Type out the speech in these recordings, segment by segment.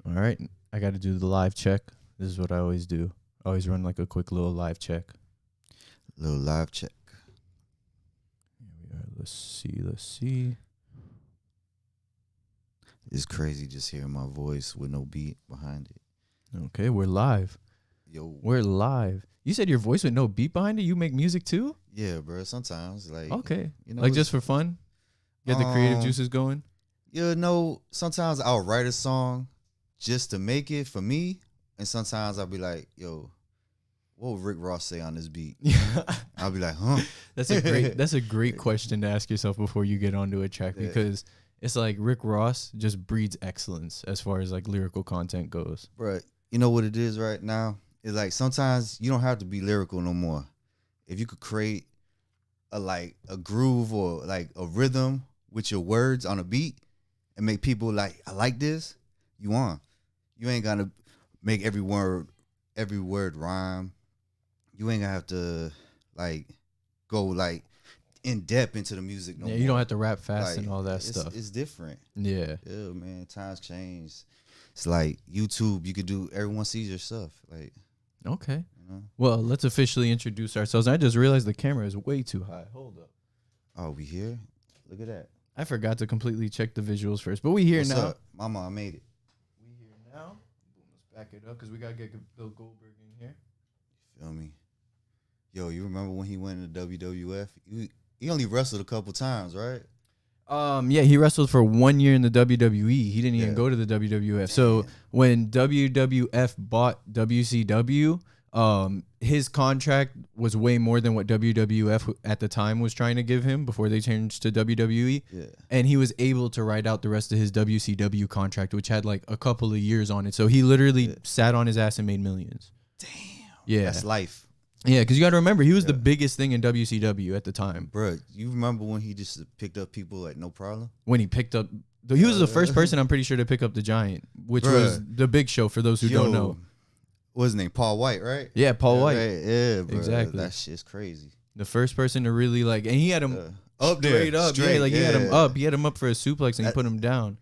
All right. I got to do the live check. This is what I always do. I always run like a quick little live check. Little live check. Here we are. Let's see. It's crazy just hearing my voice with no beat behind it. Okay, we're live. Yo. We're live. You said your voice with no beat behind it? You make music too? Yeah, bro. Sometimes, like. Okay. You know, like just for fun? Get the creative juices going? You know, sometimes I'll write a song just to make it for me. And sometimes I'll be like, yo, what would Rick Ross say on this beat? I'll be like, huh? That's a great question to ask yourself before you get onto a track, because it's like Rick Ross just breeds excellence as far as like lyrical content goes. Bro, you know what it is right now? It's like sometimes you don't have to be lyrical no more. If you could create a groove or like a rhythm with your words on a beat and make people like, I like this, you on. You ain't gonna make every word rhyme. You ain't gonna have to like go like in depth into the music no more. You don't have to rap fast like, and all that stuff. It's different. Yeah, man, times change. It's like YouTube, you could do, everyone sees your stuff. Like, okay. you know? Well, let's officially introduce ourselves. I just realized the camera is way too high. Hold up. Oh, we here? Look at that. I forgot to completely check the visuals first, but we here What's now. up? Mama, I made it. We here now. Boom, let's back it up because we gotta get Bill Goldberg in here. Feel me? Yo, you remember when he went into WWF? He only wrestled a couple times, right? Yeah, he wrestled for 1 year in the WWE. He didn't even go to the WWF. Damn. So when WWF bought WCW, his contract was way more than what WWF at the time was trying to give him before they changed to WWE. Yeah. And he was able to ride out the rest of his WCW contract, which had like a couple of years on it. So he literally sat on his ass and made millions. Damn. Yeah. That's life. Yeah, because you got to remember, he was the biggest thing in WCW at the time. Bro, you remember when he just picked up people like no problem? When he picked up, he was the first person I'm pretty sure to pick up the Giant, which was the Big Show for those who don't know. What's his name? Paul White, right? Yeah, Paul White. Right. Yeah, bro. Exactly. That shit's crazy. The first person to really like, and he had him up there, straight up. Straight, like he had him up. He had him up for a suplex and he put him down.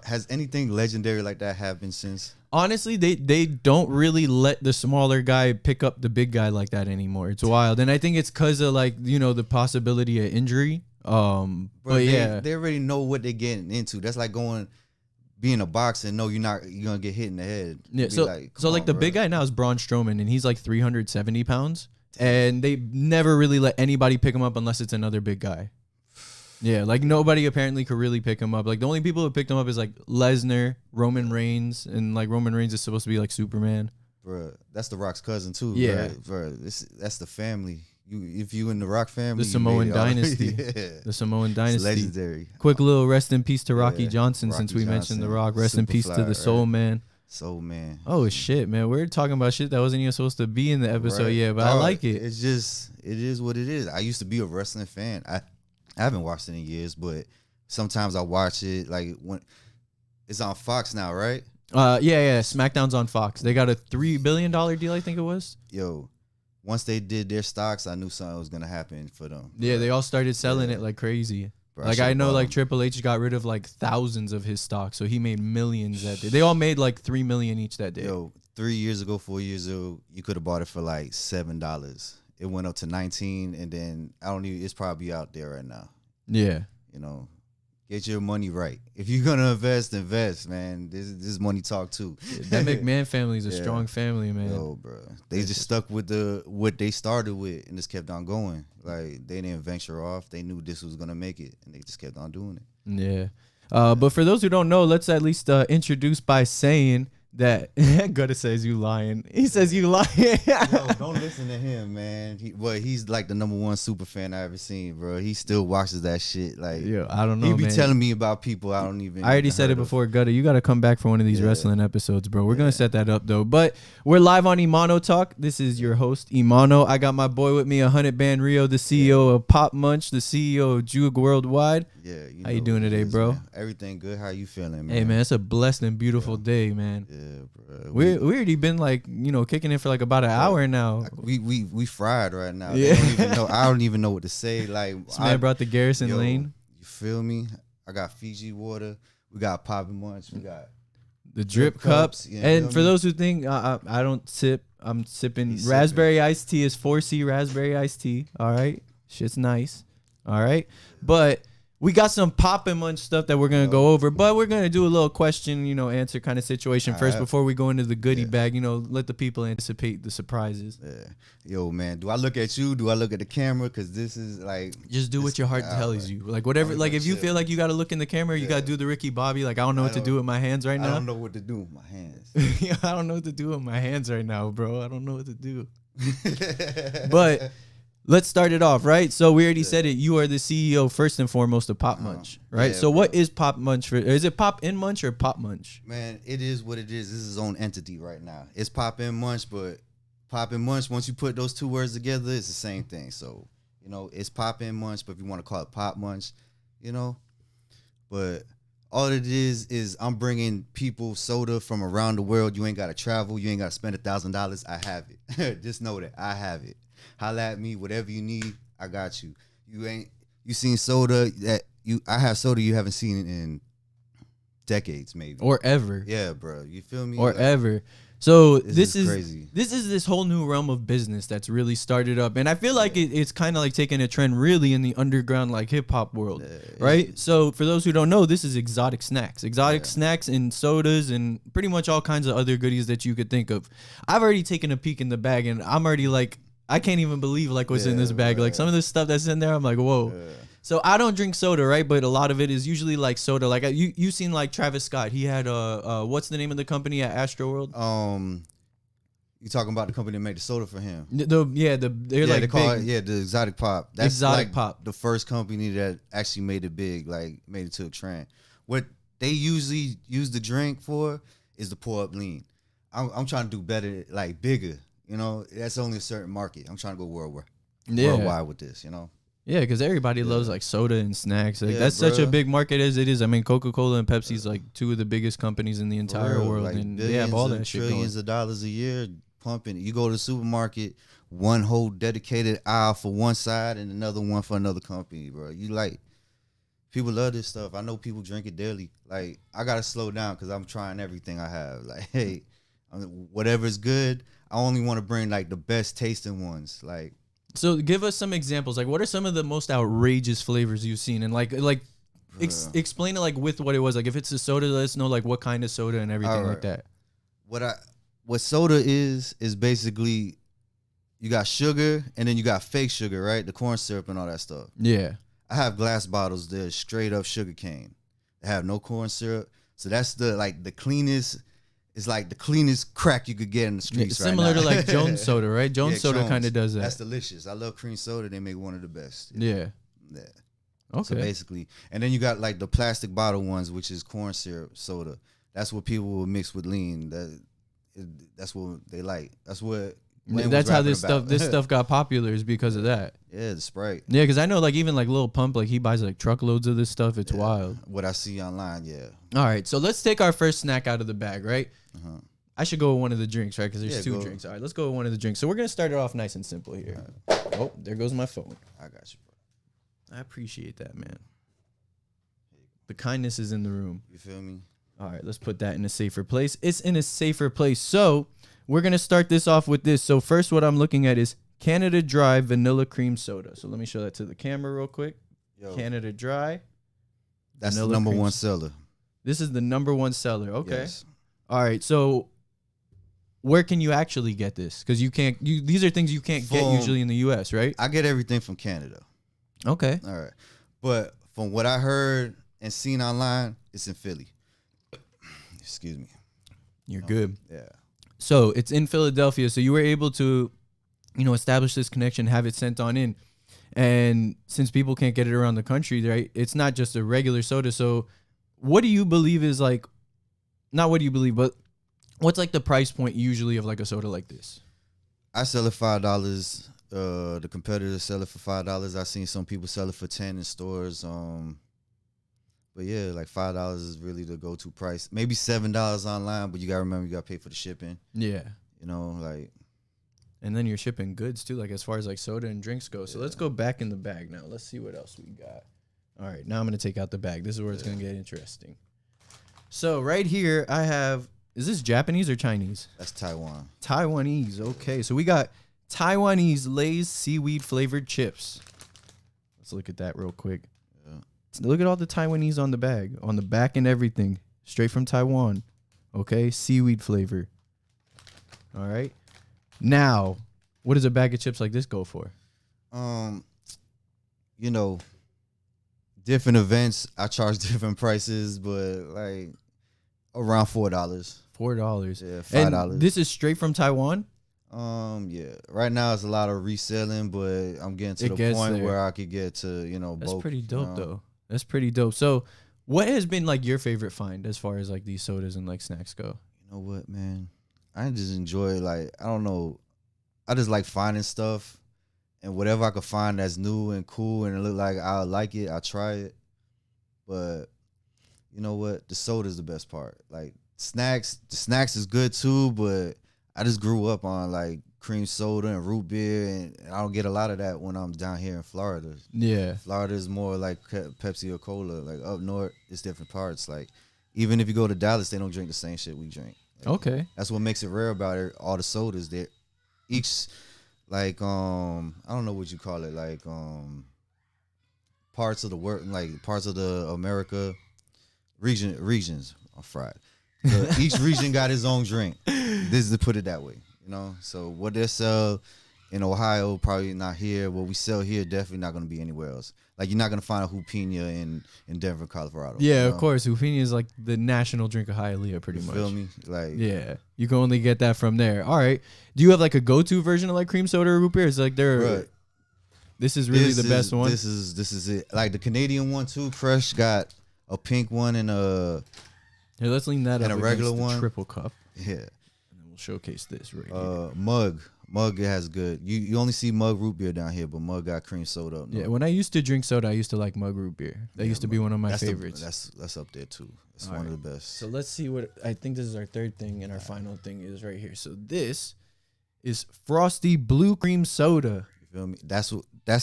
Has anything legendary like that happened since? Honestly, they don't really let the smaller guy pick up the big guy like that anymore. It's wild, and I think it's because of like the possibility of injury. But they already know what they're getting into. That's like being a boxer and know you're gonna get hit in the head. Yeah, so the big guy now is Braun Strowman, and he's like 370 pounds, and they never really let anybody pick him up unless it's another big guy. Yeah, like nobody apparently could really pick him up. Like the only people who picked him up is like Lesnar, Roman Reigns, and like Roman Reigns is supposed to be like Superman. Bro, that's The Rock's cousin too. Yeah, right? Bro, that's the family. If you in the Rock family, the Samoan dynasty, the Samoan dynasty, it's legendary. Quick little rest in peace to Rocky Johnson, since we mentioned The Rock. Rest in peace to the Soul Man. Soul Man. Oh shit, man, we're talking about shit that wasn't even supposed to be in the episode yet, but I like it. It's just, it is what it is. I used to be a wrestling fan. I haven't watched it in years, but sometimes I watch it like when it's on Fox now, right? Yeah. SmackDown's on Fox. They got a $3 billion deal, I think it was. Yo, once they did their stocks, I knew something was gonna happen for them. Yeah, they all started selling it like crazy. Bro, like I know, like Triple H got rid of like thousands of his stocks, so he made millions that day. They all made like $3 million each that day. Yo, 4 years ago, you could have bought it for like $7. It went up to 19, and then it's probably out there right now. Yeah. Get your money right. If you're gonna invest, man. This money talk too. Yeah, that McMahon family is a strong family, man. Yo, bro. They just stuck with what they started with and just kept on going. Like they didn't venture off. They knew this was gonna make it, and they just kept on doing it. Yeah. But for those who don't know, let's at least introduce by saying that Gutta says you lying. He says you lying. Yo, don't listen to him, man. He's like the #1 super fan I ever seen, bro. He still watches that shit. Like, yo, I don't know. He be telling me about people I don't even. I already said it before, Gutta. You got to come back for one of these wrestling episodes, bro. We're gonna set that up though. But we're live on Emano Talk. This is your host, Emano. I got my boy with me, 100BanRio, the CEO of Pop Munch, the CEO of Juke Worldwide. Yeah. How you doing today, bro? Man. Everything good. How you feeling, man? Hey, man, it's a blessed and beautiful day, man. Yeah, bro. We already been like, kicking it for like about an hour now. We fried right now. Yeah. I don't even know what to say. Like, this man brought the Garrison Lane. You feel me? I got Fiji water. We got Pop Munch. We got the drip cups. Yeah, And for those who think I don't sip, I'm sipping raspberry iced tea. Is 4C raspberry iced tea. All right, shit's nice. All right, but we got some pop and munch stuff that we're gonna go over, but we're gonna do a little question, answer kind of situation first before we go into the goodie bag. Let the people anticipate the surprises. Yeah. Yo, man, do I look at you? Do I look at the camera? Because this is like, just do what your heart tells you. Like whatever. Like if you feel like you gotta look in the camera, you gotta do the Ricky Bobby. Like I don't know what to do with my hands right now. I don't know what to do with my hands. I don't know what to do with my hands right now, bro. I don't know what to do. But let's start it off, right? So we already said it. You are the CEO first and foremost of Pop Munch, right? Yeah, so what is Pop Munch? Is it Pop in Munch or Pop Munch? Man, it is what it is. This is its own entity right now. It's Pop and Munch, but Pop and Munch, once you put those two words together, it's the same thing. So, it's Pop and Munch, but if you want to call it Pop Munch, but all it is I'm bringing people soda from around the world. You ain't got to travel. You ain't got to spend $1,000. I have it. Just know that I have it. Holla at me, whatever you need, I got you. You seen soda I have soda you haven't seen in decades, maybe. Or ever. Yeah, bro. You feel me? Or ever. So this is crazy. This is this whole new realm of business that's really started up, and I feel like it's kind of like taking a trend really in the underground like hip hop world, right? So for those who don't know, this is exotic snacks and sodas and pretty much all kinds of other goodies that you could think of. I've already taken a peek in the bag, and I'm already like, I can't even believe like what's in this bag. Like some of the stuff that's in there, I'm like, whoa. Yeah. So I don't drink soda, right? But a lot of it is usually like soda. Like you seen like Travis Scott. He had what's the name of the company at Astroworld? You talking about the company that made the soda for him? They call it the Exotic Pop. That's Exotic Pop, the first company that actually made it big, like made it to a trend. What they usually use the drink for is to pour up lean. I'm trying to do better, like bigger. That's only a certain market. I'm trying to go worldwide with this. Yeah, because everybody loves like soda and snacks. Like that's such a big market as it is. I mean, Coca-Cola and Pepsi's like two of the biggest companies in the entire world, like and they have all that shit going. Trillions of dollars a year pumping. You go to the supermarket, one whole dedicated aisle for one side and another one for another company, bro. People love this stuff. I know people drink it daily. Like I gotta slow down because I'm trying everything I have. Like, hey, whatever's good, I only want to bring like the best tasting ones. Like. So give us some examples. Like, what are some of the most outrageous flavors you've seen? And explain it like with what it was. Like, if it's a soda, let us know like what kind of soda and everything like that. What soda is basically you got sugar and then you got fake sugar, right? The corn syrup and all that stuff. Yeah. I have glass bottles. They're straight up sugar cane. They have no corn syrup. So that's the cleanest. It's like the cleanest crack you could get in the streets similar right now. to like Jones soda, right? Jones soda kind of does that. That's delicious. I love cream soda. They make one of the best. Yeah. Okay. So basically, and then you got like the plastic bottle ones, which is corn syrup soda. That's what people will mix with lean. That's what they like. That's how this stuff got popular is because of that. Yeah, the Sprite. Yeah, because I know like even like Lil Pump, like he buys like truckloads of this stuff. It's wild. What I see online, yeah. All right, so let's take our first snack out of the bag, right? I should go with one of the drinks, right? Because there's two drinks. All right, let's go with one of the drinks. So we're gonna start it off nice and simple here. Oh, there goes my phone. I got you, bro. I appreciate that, man. The kindness is in the room. You feel me? All right, let's put that in a safer place. It's in a safer place. So we're going to start this off with this. So first what I'm looking at is Canada Dry Vanilla Cream Soda. So let me show that to the camera real quick. Canada Dry. That's the number one seller. This is the number one seller. Okay. Yes. All right. So where can you actually get this? Because these are things you can't get usually in the U.S., right? I get everything from Canada. Okay. All right. But from what I heard and seen online, it's in Philly. Excuse me. You're good. Yeah. So it's in Philadelphia. So you were able to, establish this connection, have it sent on in. And since people can't get it around the country, right, it's not just a regular soda. So what do you believe is like, not what do you believe, but what's like the price point usually of like a soda like this? I sell it $5. The competitors sell it for $5. I've seen some people sell it for $10 in stores. But yeah, like $5 is really the go-to price. Maybe $7 online, but you gotta remember you gotta pay for the shipping. Yeah. And then you're shipping goods too, like as far as like soda and drinks go. So let's go back in the bag now. Let's see what else we got. All right, now I'm gonna take out the bag. This is where it's gonna get interesting. So right here I have Is this Japanese or Chinese? That's Taiwan. Taiwanese. Okay, so we got Taiwanese Lay's seaweed flavored chips. Let's look at that real quick. Yeah. Look at all the Taiwanese on the bag, on the back and everything. Straight from Taiwan. Okay, seaweed flavor. All right. Now, what does a bag of chips like this go for? You know, different events, I charge different prices, but like around $4. $4. Yeah, $5. And this is straight from Taiwan? Yeah. Right now it's a lot of reselling, but I'm getting to the point where I could get to, That's both. pretty dope though. That's pretty dope. So what has been like your favorite find as far as like these sodas and like snacks go? You know what, man? I just enjoy I don't know. I just like finding stuff, and whatever I could find that's new and cool and it look like I like it, I try it. But you know what? The soda is the best part. Like the snacks is good too, but I just grew up on like cream soda and root beer, and I don't get a lot of that when I'm down here in Florida. Yeah. Florida is more like Pepsi or Cola. Like up north, it's different parts. Like even if you go to Dallas, they don't drink the same shit we drink. Like, okay. That's what makes it rare about it. All the sodas there, each I don't know what you call it, like parts of the world, like parts of the America regions are fried. Each region got his own drink. This is to put it that way, So what they sell in Ohio, probably not here. What we sell here, definitely not going to be anywhere else. Like you're not going to find a Hoopina in Denver, Colorado. Yeah, of course. Hoopina is like the national drink of Hialeah, pretty much. Feel me? Like yeah, you can only get that from there. All right. Do you have like a go-to version of like cream soda or root beer? It's like this is really the best one. This is it. Like the Canadian one too. Crush got a pink one and a. Here, let's lean that and up a regular the one. Triple cup. Yeah. And then we'll showcase this right here. Mug has good. You only see Mug root beer down here, but Mug got cream soda up north. Yeah, when I used to drink soda, I used to like Mug root beer. That used to be one of my favorites. That's up there too. That's one of the best. So let's see what I think this is our third thing, and our final thing is right here. So this is Frosty Blue Cream Soda. You feel me? That's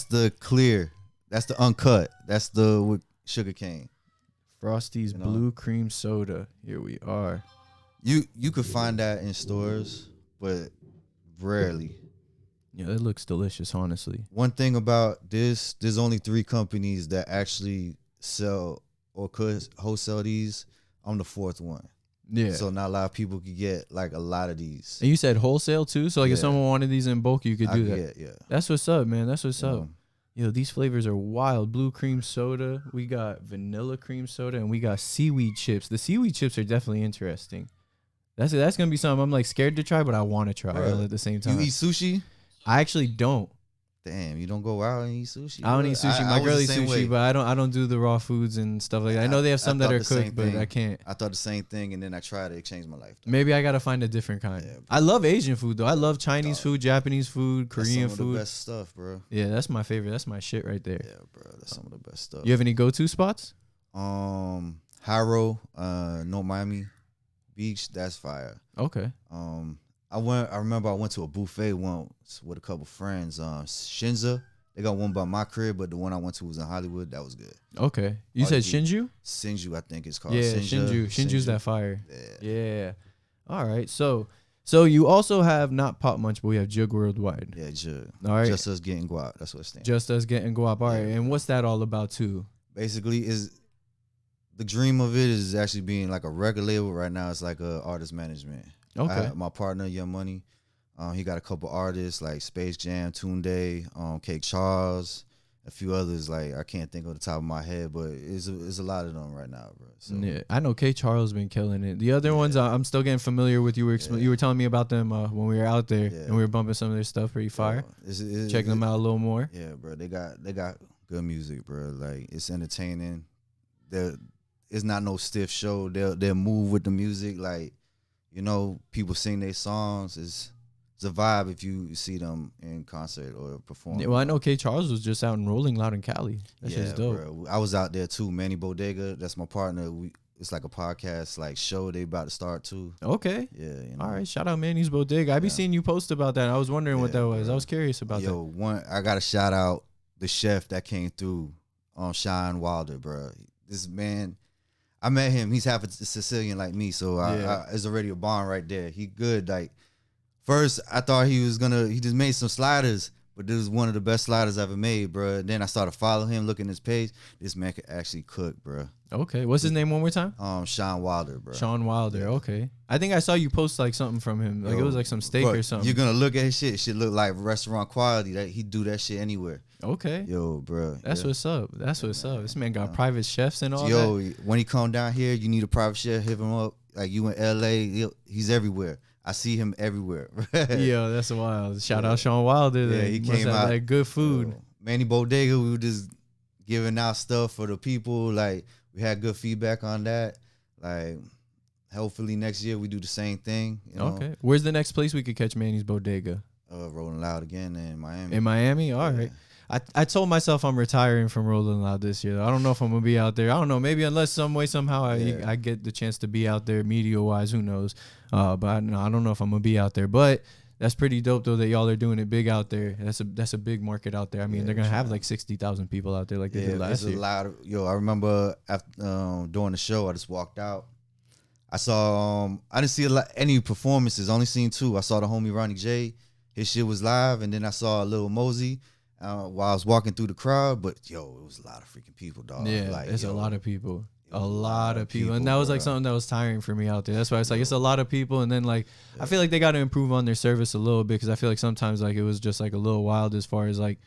the clear. That's the uncut. That's the with sugar cane. Frosty's Blue Cream Soda. Here we are. You could find that in stores, but rarely. Yeah, it looks delicious, honestly. One thing about this, there's only 3 companies that actually sell or could wholesale these. I'm the 4th one. Yeah. So not a lot of people could get like a lot of these. And you said wholesale too? So like if someone wanted these in bulk, you could do that. Yeah. That's what's up, man. That's what's up. Yo, these flavors are wild. Blue cream soda. We got vanilla cream soda, and we got seaweed chips. The seaweed chips are definitely interesting. That's gonna be something I'm like scared to try, but I want to try all at the same time. You eat sushi? I actually don't. Damn, you don't go out and eat sushi? I don't eat sushi. My girl eats sushi, but I don't do the raw foods and stuff like that. I know they have some that are cooked, but I can't. I thought the same thing, and then I tried it. It changed my life. Maybe I gotta find a different kind. Yeah, I love Asian food though. I love Chinese food, Japanese food, Korean food. Some of the best stuff, bro. Yeah, that's my favorite. That's my shit right there. Yeah, bro. That's some of the best stuff. You have any go-to spots? Haro, North Miami Beach. That's fire. Okay. I remember I went to a buffet once with a couple friends. Shinza. They got one by my crib, but the one I went to was in Hollywood. That was good. Okay. You said Shinju? Shinju, I think it's called. Yeah, Shinju's that fire. Yeah. All right. So you also have not Pop Munch, but we have Jug Worldwide. Yeah, Jug. All right. Just Us Getting Guap. That's what it stands. Just Us Getting Guap. All right. And what's that all about too? Basically, is the dream of it is actually being like a record label. Right now, it's like a artist management. Okay. My partner, Young Money. He got a couple artists like Space Jam, Tunde, Cake Charles, a few others. Like I can't think of the top of my head, but it's a lot of them right now, bro. So. Yeah, I know K Charles been killing it. The other ones I'm still getting familiar with. You were telling me about them when we were out there and we were bumping some of their stuff. Pretty fire. Checking them out a little more. Yeah, bro. They got good music, bro. Like it's entertaining. It's not no stiff show. They'll move with the music. Like people sing their songs. It's a vibe if you see them in concert or perform. Yeah, well, I know K Charles was just out and Rolling Loud in Cali. That shit's dope. Bro. I was out there too. Manny Bodega, that's my partner. It's like a podcast like show they about to start too. Okay. Yeah. All right. Shout out Manny's Bodega. I be seeing you post about that. I was wondering what that was. Bro. I was curious about that. I got to shout out the chef that came through on Sean Wilder, bro. This man, I met him. He's half a Sicilian like me, so Yeah. it's already a bond right there. He good. Like first, I thought he just made some sliders, but this was one of the best sliders I ever made, bro. Then I started following him, looking at his page. This man could actually cook, bro. Okay. What's his name one more time? Sean Wilder, bro. Sean Wilder. Yeah. Okay. I think I saw you post like something from him. Like it was like some steak bro, or something. You're gonna look at his shit. It should look like restaurant quality. That he do that shit anywhere. Okay. Yo, bro. That's what's up. That's what's up. This man got private chefs and all that. Yo, when he come down here, you need a private chef. Hit him up. Like you in LA, he's everywhere. I see him everywhere. Yo, that's wild. Shout out Sean Wilder. Yeah, Then. he Must came have, out. like good food. Manny Bodega, we were just giving out stuff for the people. Like we had good feedback on that. Like hopefully next year we do the same thing. You know? Okay. Where's the next place we could catch Manny's Bodega? Rolling Loud again in Miami. In Miami? All right. I told myself I'm retiring from Rolling Loud this year. I don't know if I'm gonna be out there. I don't know. Maybe unless some way somehow I get the chance to be out there media wise. Who knows? But I don't know if I'm gonna be out there. But that's pretty dope though that y'all are doing it big out there. That's a big market out there. I mean, they're gonna have like 60,000 people out there like they did last year. A lot of, I remember after during the show, I just walked out. I saw I didn't see any performances. Only seen 2. I saw the homie Ronnie J. His shit was live, and then I saw Lil Mosey. While I was walking through the crowd, but it was a lot of freaking people, dog. Yeah, like, it's a lot of people. A lot of people. people, And that was like bro. something that was tiring for me out there. That's why it's like it's a lot of people. And then like I feel like they got to improve on their service a little bit because I feel like sometimes like it was just like a little wild as far as like,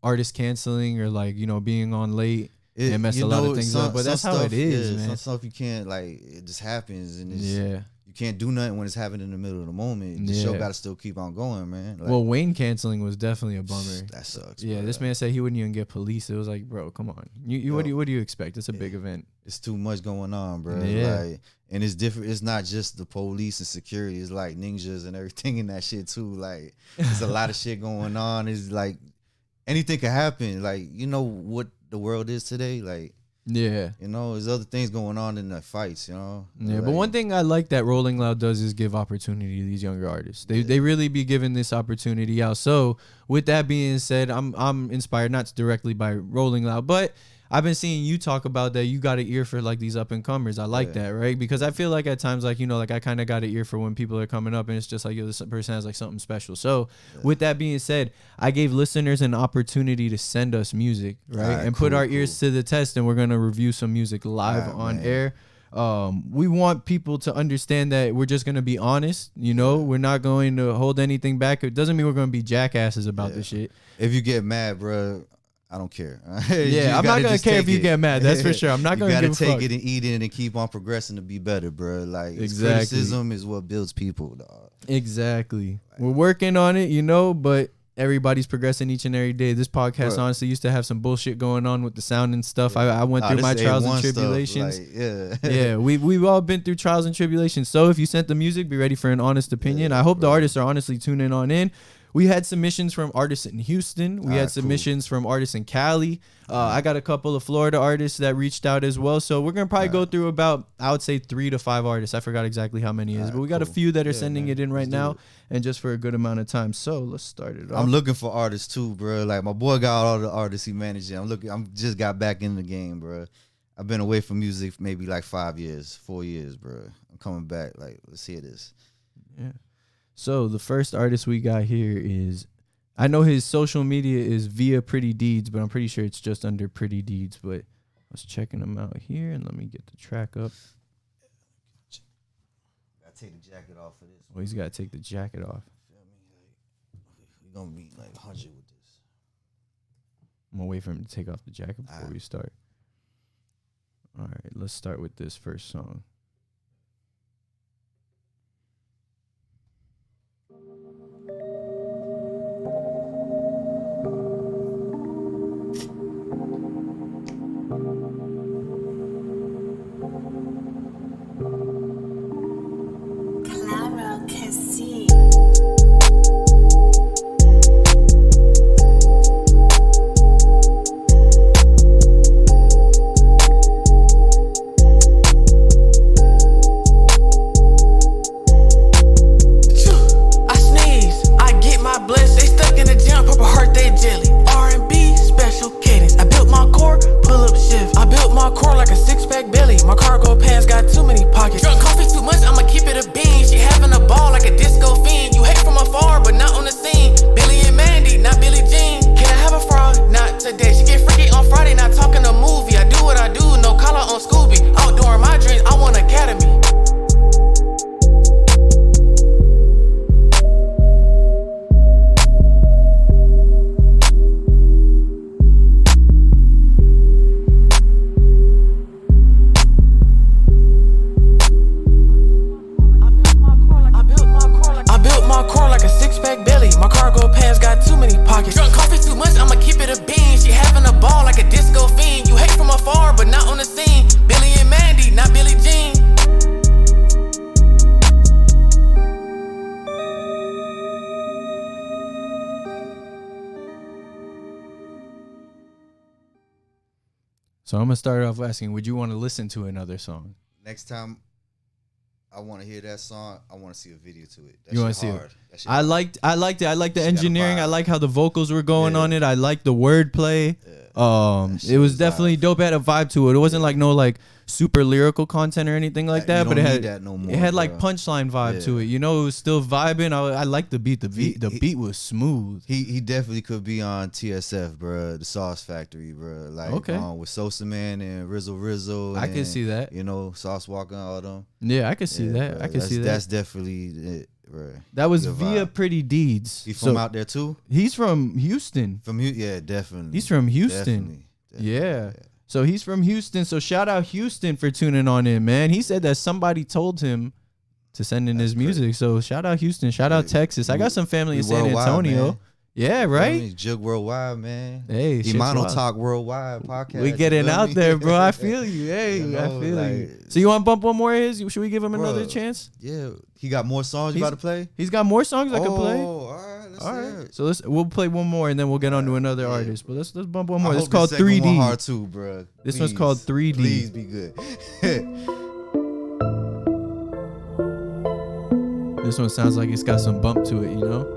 artists canceling or like, being on late. It messed a lot of things up. But that's how it is, man. Some stuff you can't, like, it just happens. And it's, you can't do nothing when it's happening in the middle of the moment. The show got to still keep on going, man. Like, well, Wayne canceling was definitely a bummer. That sucks. Yeah, bro. this man said he wouldn't even get police. It was like, bro, come on. What do you expect? It's a big event. It's too much going on, bro. Yeah. Like, and it's different. It's not just the police and security. It's like ninjas and everything in that shit too. Like, there's a lot of shit going on. It's like anything could happen. Like, you know what the world is today. Like, yeah. there's other things going on in the fights, Yeah, like, but one thing I like that Rolling Loud does is give opportunity to these younger artists. They really be giving this opportunity out. So with that being said, I'm inspired not directly by Rolling Loud, but I've been seeing you talk about that you got an ear for like these up and comers. I like that, right? Because I feel like at times like, like I kind of got an ear for when people are coming up and it's just like, this person has like something special. So with that being said, I gave listeners an opportunity to send us music, right? And put our ears to the test, and we're going to review some music live on air. We want people to understand that we're just going to be honest, we're not going to hold anything back. It doesn't mean we're going to be jackasses about this shit. If you get mad, bro, I don't care. Yeah, I'm not gonna care if you get mad. That's for sure. I'm not gonna. You gotta take it and eat it and keep on progressing to be better, bro. Like criticism is what builds people, dog. Exactly. We're working on it, but everybody's progressing each and every day. This podcast honestly used to have some bullshit going on with the sound and stuff. I went through my trials and tribulations. Yeah, we've all been through trials and tribulations. So if you sent the music, be ready for an honest opinion. I hope the artists are honestly tuning on in. We had submissions from artists in Houston. We had submissions from artists in Cali. I got a couple of Florida artists that reached out as well. So we're going to probably go through about, I would say 3 to 5 artists. I forgot exactly how many it is, but we got a few that are sending it in right now and just for a good amount of time. So let's start it off. I'm looking for artists too, bro. Like my boy got all the artists he managed. I'm just got back in the game, bro. I've been away from music for maybe like 4 years, bro. I'm coming back. Like, let's hear this. Yeah. So the first artist we got here is, I know his social media is via Pretty Deeds, but I'm pretty sure it's just under Pretty Deeds. But I was checking him out here, and let me get the track up. Gotta take the jacket off for this. Oh, he's got to take the jacket off. We're gonna be like 100 with this. I'm gonna wait for him to take off the jacket before we start. All right, let's start with this first song. So I'm gonna start off asking, would you want to listen to another song? Next time I want to hear that song, I want to see a video to it. You want to see it? I liked it. I like the engineering. I like how the vocals were going on it. I like the wordplay. It was definitely dope. It had a vibe to it. It wasn't like no like super lyrical content or anything like that, but it had that no more, it had like punchline vibe to it. You know, it was still vibing. I like the beat. The beat was smooth. He definitely could be on TSF, bro. The Sauce Factory, bro. Like with Sosa Man and Rizzo. I can see that. You know, Sauce Walker, all them. Yeah, I can see that. Bro. I can see that. That's definitely it. Right. That was via Pretty Deeds. He's from out there too? He's from Houston. Yeah, definitely. He's from Houston. Definitely. Yeah. So he's from Houston. So shout out Houston for tuning on in, man. He said that somebody told him to send in his music. So shout out Houston. Shout out Texas. I got some family in San Antonio. Man. Yeah, right? Jug Worldwide, man. Hey, Emano Talk Worldwide podcast. We getting out there, bro. I feel you. Hey, you know, I feel you. So you want to bump one more of his? Should we give him another chance? Yeah. He got more songs you about to play? He's got more songs I can play. Oh, all right. So we'll play one more and then we'll get on to another artist. But let's bump one more. This is called 3D. One hard too, bro. This one's called 3D. Please be good. This one sounds like it's got some bump to it, you know?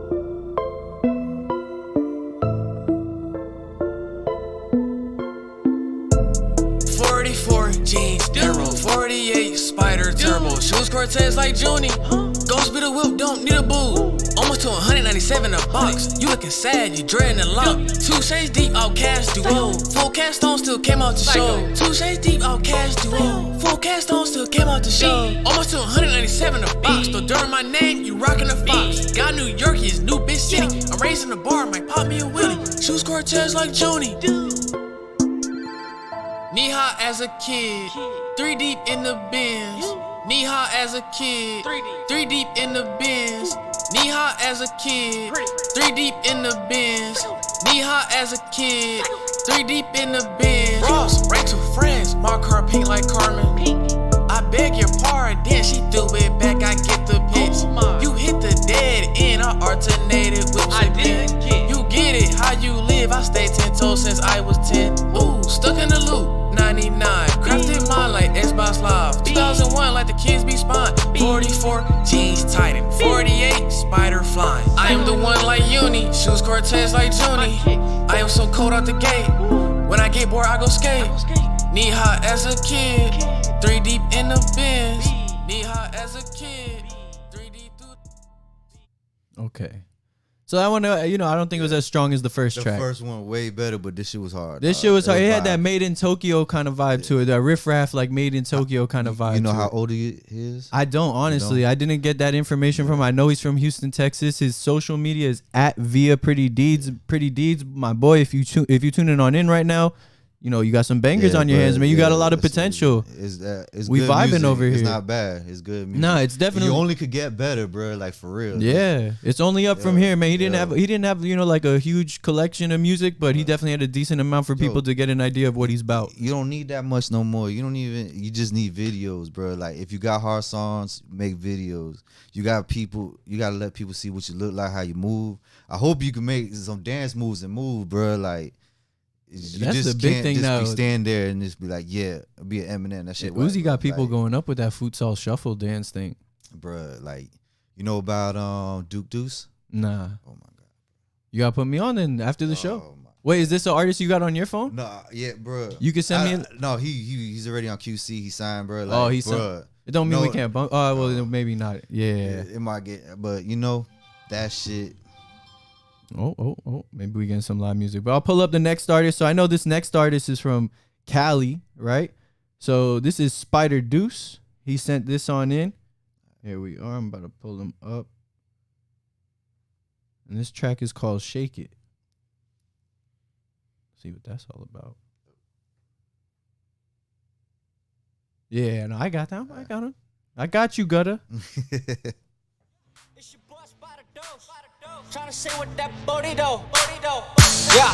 Jeans, Darrow, 48 Spider Turbo, shoes Cortez like Junie. Ghost be the whip, don't need a boo. Almost to 197 a box. You looking sad, you dreading the lock. 2 shades deep, outcast duo. Full cast on still came out the show. 2 shades deep, outcast duo. Full cast on still came out the show. Almost to 197 a box. Though during my name, you rockin' a fox. Got New York, is new bitch city. I'm raising the bar, might pop me a willy. Shoes Cortez like Junie. Knee high as a kid, 3 deep in the bins. Knee high as a kid, 3 deep in the bins. Knee high as a kid, 3 deep in the bins. Knee high as a kid, 3 deep in the bins. Ross, right to friends, my car pink like Carmen. I beg your pardon, she threw it back, I get the pitch. You hit the dead end, I alternated with your pin. You get it, how you live, I stayed 10 toes since I was 10. Ooh, stuck in the loop. 99, crafted mine like Xbox Live. 2001, like the kids be spine. 44, jeans tighten. 48, spider flying. I am the one like Uni, shoes Cortez like Junie. I am so cold out the gate. When I get bored, I go skate. Knee high as a kid, 3 deep in the bins. Knee high as a kid, 3 deep through. Okay. So that one, I don't think it was as strong as the first track. The first one way better, but this shit was hard. This shit was hard. It had that Made in Tokyo kind of vibe to it. That riff raff, like Made in Tokyo kind of vibe. You know how old he is? I don't, honestly. I didn't get that information from him. I know he's from Houston, Texas. His social media is @via Pretty Deeds. Pretty Deeds, my boy. If you tuning on in right now, you got some bangers on your hands, man. You got a lot of potential. It's we good vibing music. over here. It's not bad. It's good music. No, it's definitely. You only could get better, bro. Like for real. Yeah, it's only up from here, man. He didn't have like a huge collection of music, but he definitely had a decent amount for people to get an idea of what he's about. You don't need that much no more. You just need videos, bro. Like if you got hard songs, make videos. You got to let people see what you look like, how you move. I hope you can make some dance moves and move, bro. Like. You That's just the big can't thing just now. Be stand there and just be like, yeah, be an Eminem. That shit. Uzi got people going up with that futsal shuffle dance thing, bruh. Like, you know about Duke Deuce? Nah. Oh my god. You gotta put me on then after the show. Wait, is this an artist you got on your phone? No, yeah, bruh. You can send me. No, he's already on QC. He signed, bro. Like, he signed. It don't mean we can't bump. Oh, well, maybe not. Yeah. It might get, but that shit. Oh, maybe we getting some live music. But I'll pull up the next artist. So I know this next artist is from Cali, right? So this is Spider Deuce. He sent this on in. Here we are. I'm about to pull him up. And this track is called Shake It. See what that's all about. Yeah, no, I got that. I got him. I got you, Gutter. Trying to say what that booty do. Yeah.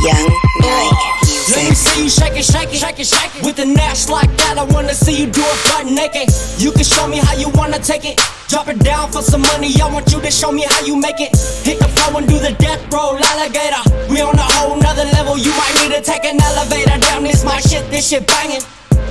Young Mike Music. Let me see you shake it, shake it, shake it, shake it. With an ass like that, I wanna see you do it butt naked. You can show me how you wanna take it. Drop it down for some money, I want you to show me how you make it. Hit the floor and do the death roll alligator. We on a whole nother level, you might need to take an elevator. Damn, this my shit, this shit banging.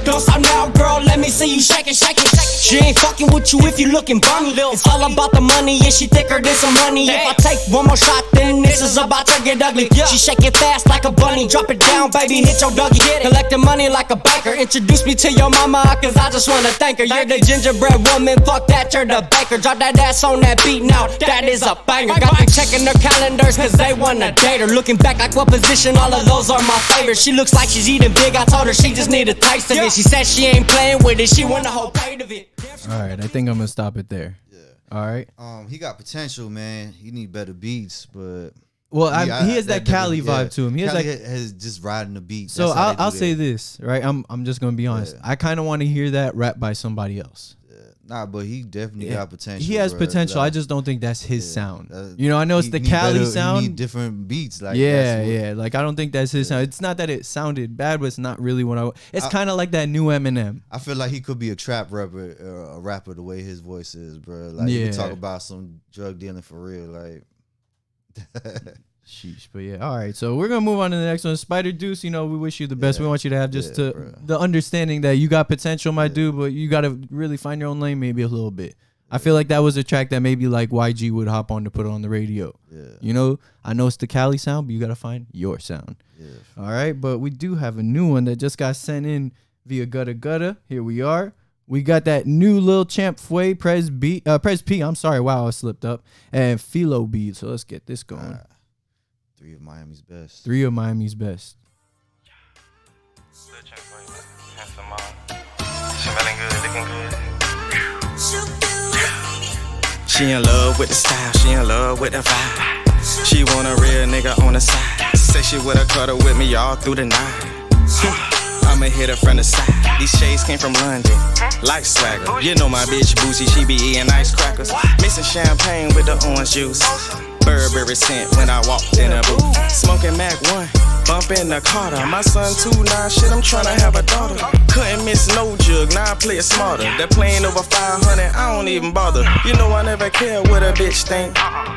Don't stop now, girl, let me see you shake it, shake it, shake it. She ain't fucking with you if you looking bummy. It's all about the money, and she thicker than some money. If I take one more shot, then this is about to get ugly. She shake it fast like a bunny. Drop it down, baby, hit your Dougie. Collecting money like a banker. Introduce me to your mama, cause I just wanna thank her. You're the gingerbread woman, fuck that, you're the baker. Drop that ass on that beat now, that is a banger. Got me checking their calendars, cause they wanna date her. Looking back like what position, all of those are my favorites. She looks like she's eating big, I told her she just need a taste of it. She said she ain't playing with it, she want the whole plate of it. All right, I think I'm gonna stop it there. Yeah. All right. He got potential, man. He need better beats, but well, he has that Cali vibe to him. He has Cali like has just riding the beat. So I'll say this, right? I'm just gonna be honest. I kind of want to hear that rap by somebody else. Nah, but he definitely got potential. He has potential. I just don't think that's his sound. You know, I know it's the Cali sound. He need different beats. Like yeah. Like I don't think that's his sound. It's not that it sounded bad, but it's not really what I. It's kind of like that new Eminem. I feel like he could be a trap rapper, a rapper the way his voice is, bro. Like he talk about some drug dealing for real, like. Sheesh, but yeah, all right. So we're gonna move on to the next one. Spider Deuce, you know, we wish you the best. We want you to have just the understanding that you got potential, my dude, but you gotta really find your own lane, maybe a little bit. I feel like that was a track that maybe like YG would hop on to put on the radio. You know, I know it's the Cali sound, but you gotta find your sound. All right, but we do have a new one that just got sent in via Gutta Gutta. Here we are. We got that new Lil Champ Fway, Prez P. I'm sorry, wow, I slipped up, and Philo Beat. So let's get this going. Three of Miami's best. Three of Miami's best. She in love with the style, she in love with the vibe. She want a real nigga on the side. Say she woulda cuddle with me all through the night. I'ma hit her from the side. These shades came from London, like swagger. You know my bitch bougie, she be eating ice crackers. Mixing champagne with the orange juice. Burberry scent when I walked in a booth. Smoking Mac 1, bumping the Carter. My son 2-9, shit, I'm tryna have a daughter. Couldn't miss no jug, now I play it smarter. They're playing over 500, I don't even bother. You know I never care what a bitch think.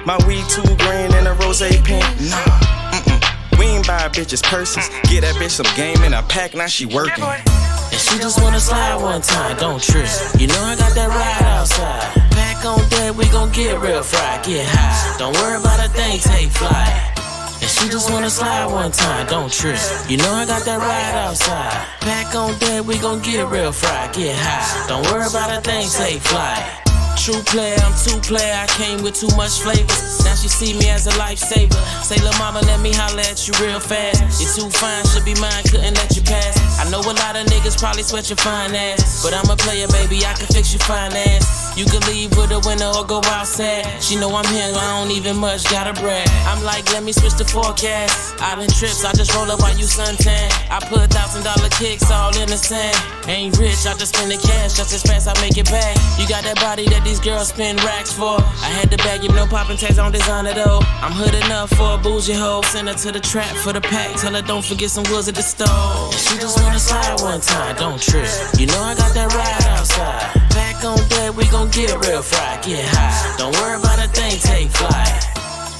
My weed too green and a rose pink. Nah, we ain't buy bitches purses. Get that bitch some game in a pack, now she working. And she just wanna slide one time, don't trip. You know I got that ride outside. Back on deck, we gon' get real fried, get high. Don't worry about a thing, take flight. And she just wanna slide one time, don't trip. You know I got that ride outside. Back on deck, we gon' get real fried, get high. Don't worry about a thing, take flight. True player, I'm two player, I came with too much flavor. Now she see me as a lifesaver. Say, lil' mama, let me holler at you real fast. You're too fine, should be mine, couldn't let you pass. I know a lot of niggas probably sweat your fine ass, but I'm a player, baby, I can fix your fine ass. You can leave with a winner or go outside. She know I'm here, I don't even much gotta brag. I'm like, let me switch the forecast. Island trips, I just roll up while you suntan. I put $1,000 kicks all in the sand. Ain't rich, I just spend the cash, just as fast I make it back. You got that body that these girls spend racks for. I had to bag you, no poppin' tags on designer though. I'm hood enough for a bougie hoe. Send her to the trap for the pack. Tell her don't forget some wheels at the stove. She just wanna slide one time, don't trip. You know I got that ride outside. Back on deck, we gon' get real fried, get high. Don't worry about a thing, take flight.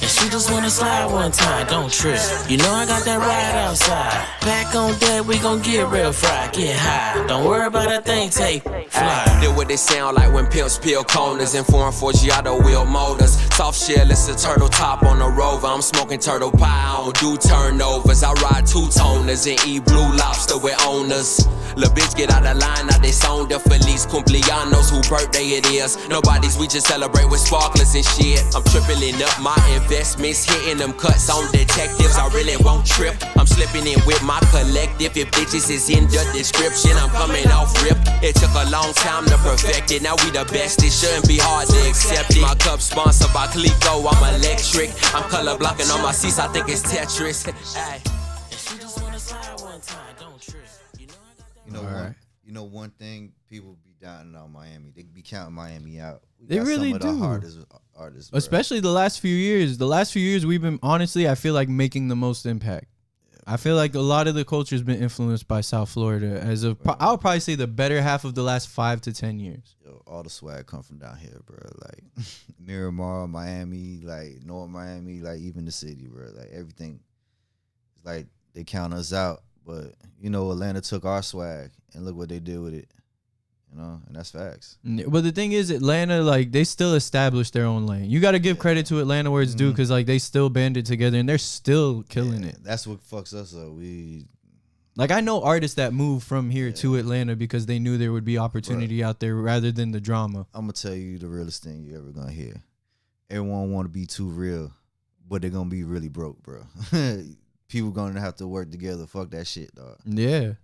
And she just wanna slide one time, don't trip. You know I got that ride outside. Back on deck, we gon' get real fried, get high. Don't worry about a thing, take flight. Did what they sound like when pimps peel corners and foreign Forgiato wheel motors. Soft shell, it's a turtle top on a rover. I'm smoking turtle pie, I don't do turnovers. I ride two-toners and eat blue lobster with owners. Lil' bitch, get out of line, now they song the Feliz Cumpleaños, who birthday it is. Nobody's, we just celebrate with sparklers and shit. I'm tripling up my investments, hitting them cuts on detectives. I really won't trip, I'm slipping in with my collective. If bitches is in the description, I'm coming off rip. It took a long time to perfect it, now we the best, it shouldn't be hard to accept it. My cup sponsored by Clico, I'm electric. I'm color blocking on my seats, I think it's Tetris. Ay. You know one thing, people be doubting on Miami. They be counting Miami out. They really do. The hardest artists, bro. Especially the last few years. The last few years, we've been, honestly, I feel like making the most impact. I feel like a lot of the culture has been influenced by South Florida. I would probably say the better half of the last 5 to 10 years. Yo, all the swag come from down here, bro. Like Miramar, Miami, like North Miami, like even the city, bro. Like everything. It's like they count us out, but Atlanta took our swag and look what they did with it. And that's facts. But the thing is, Atlanta, like, they still established their own lane. You got to give credit to Atlanta where it's due, because, like, they still banded together and they're still killing it. That's what fucks us up. Like, I know artists that moved from here to Atlanta because they knew there would be opportunity out there rather than the drama. I'm going to tell you the realest thing you ever going to hear. Everyone want to be too real, but they're going to be really broke, bro. People going to have to work together. Fuck that shit, dog. Yeah.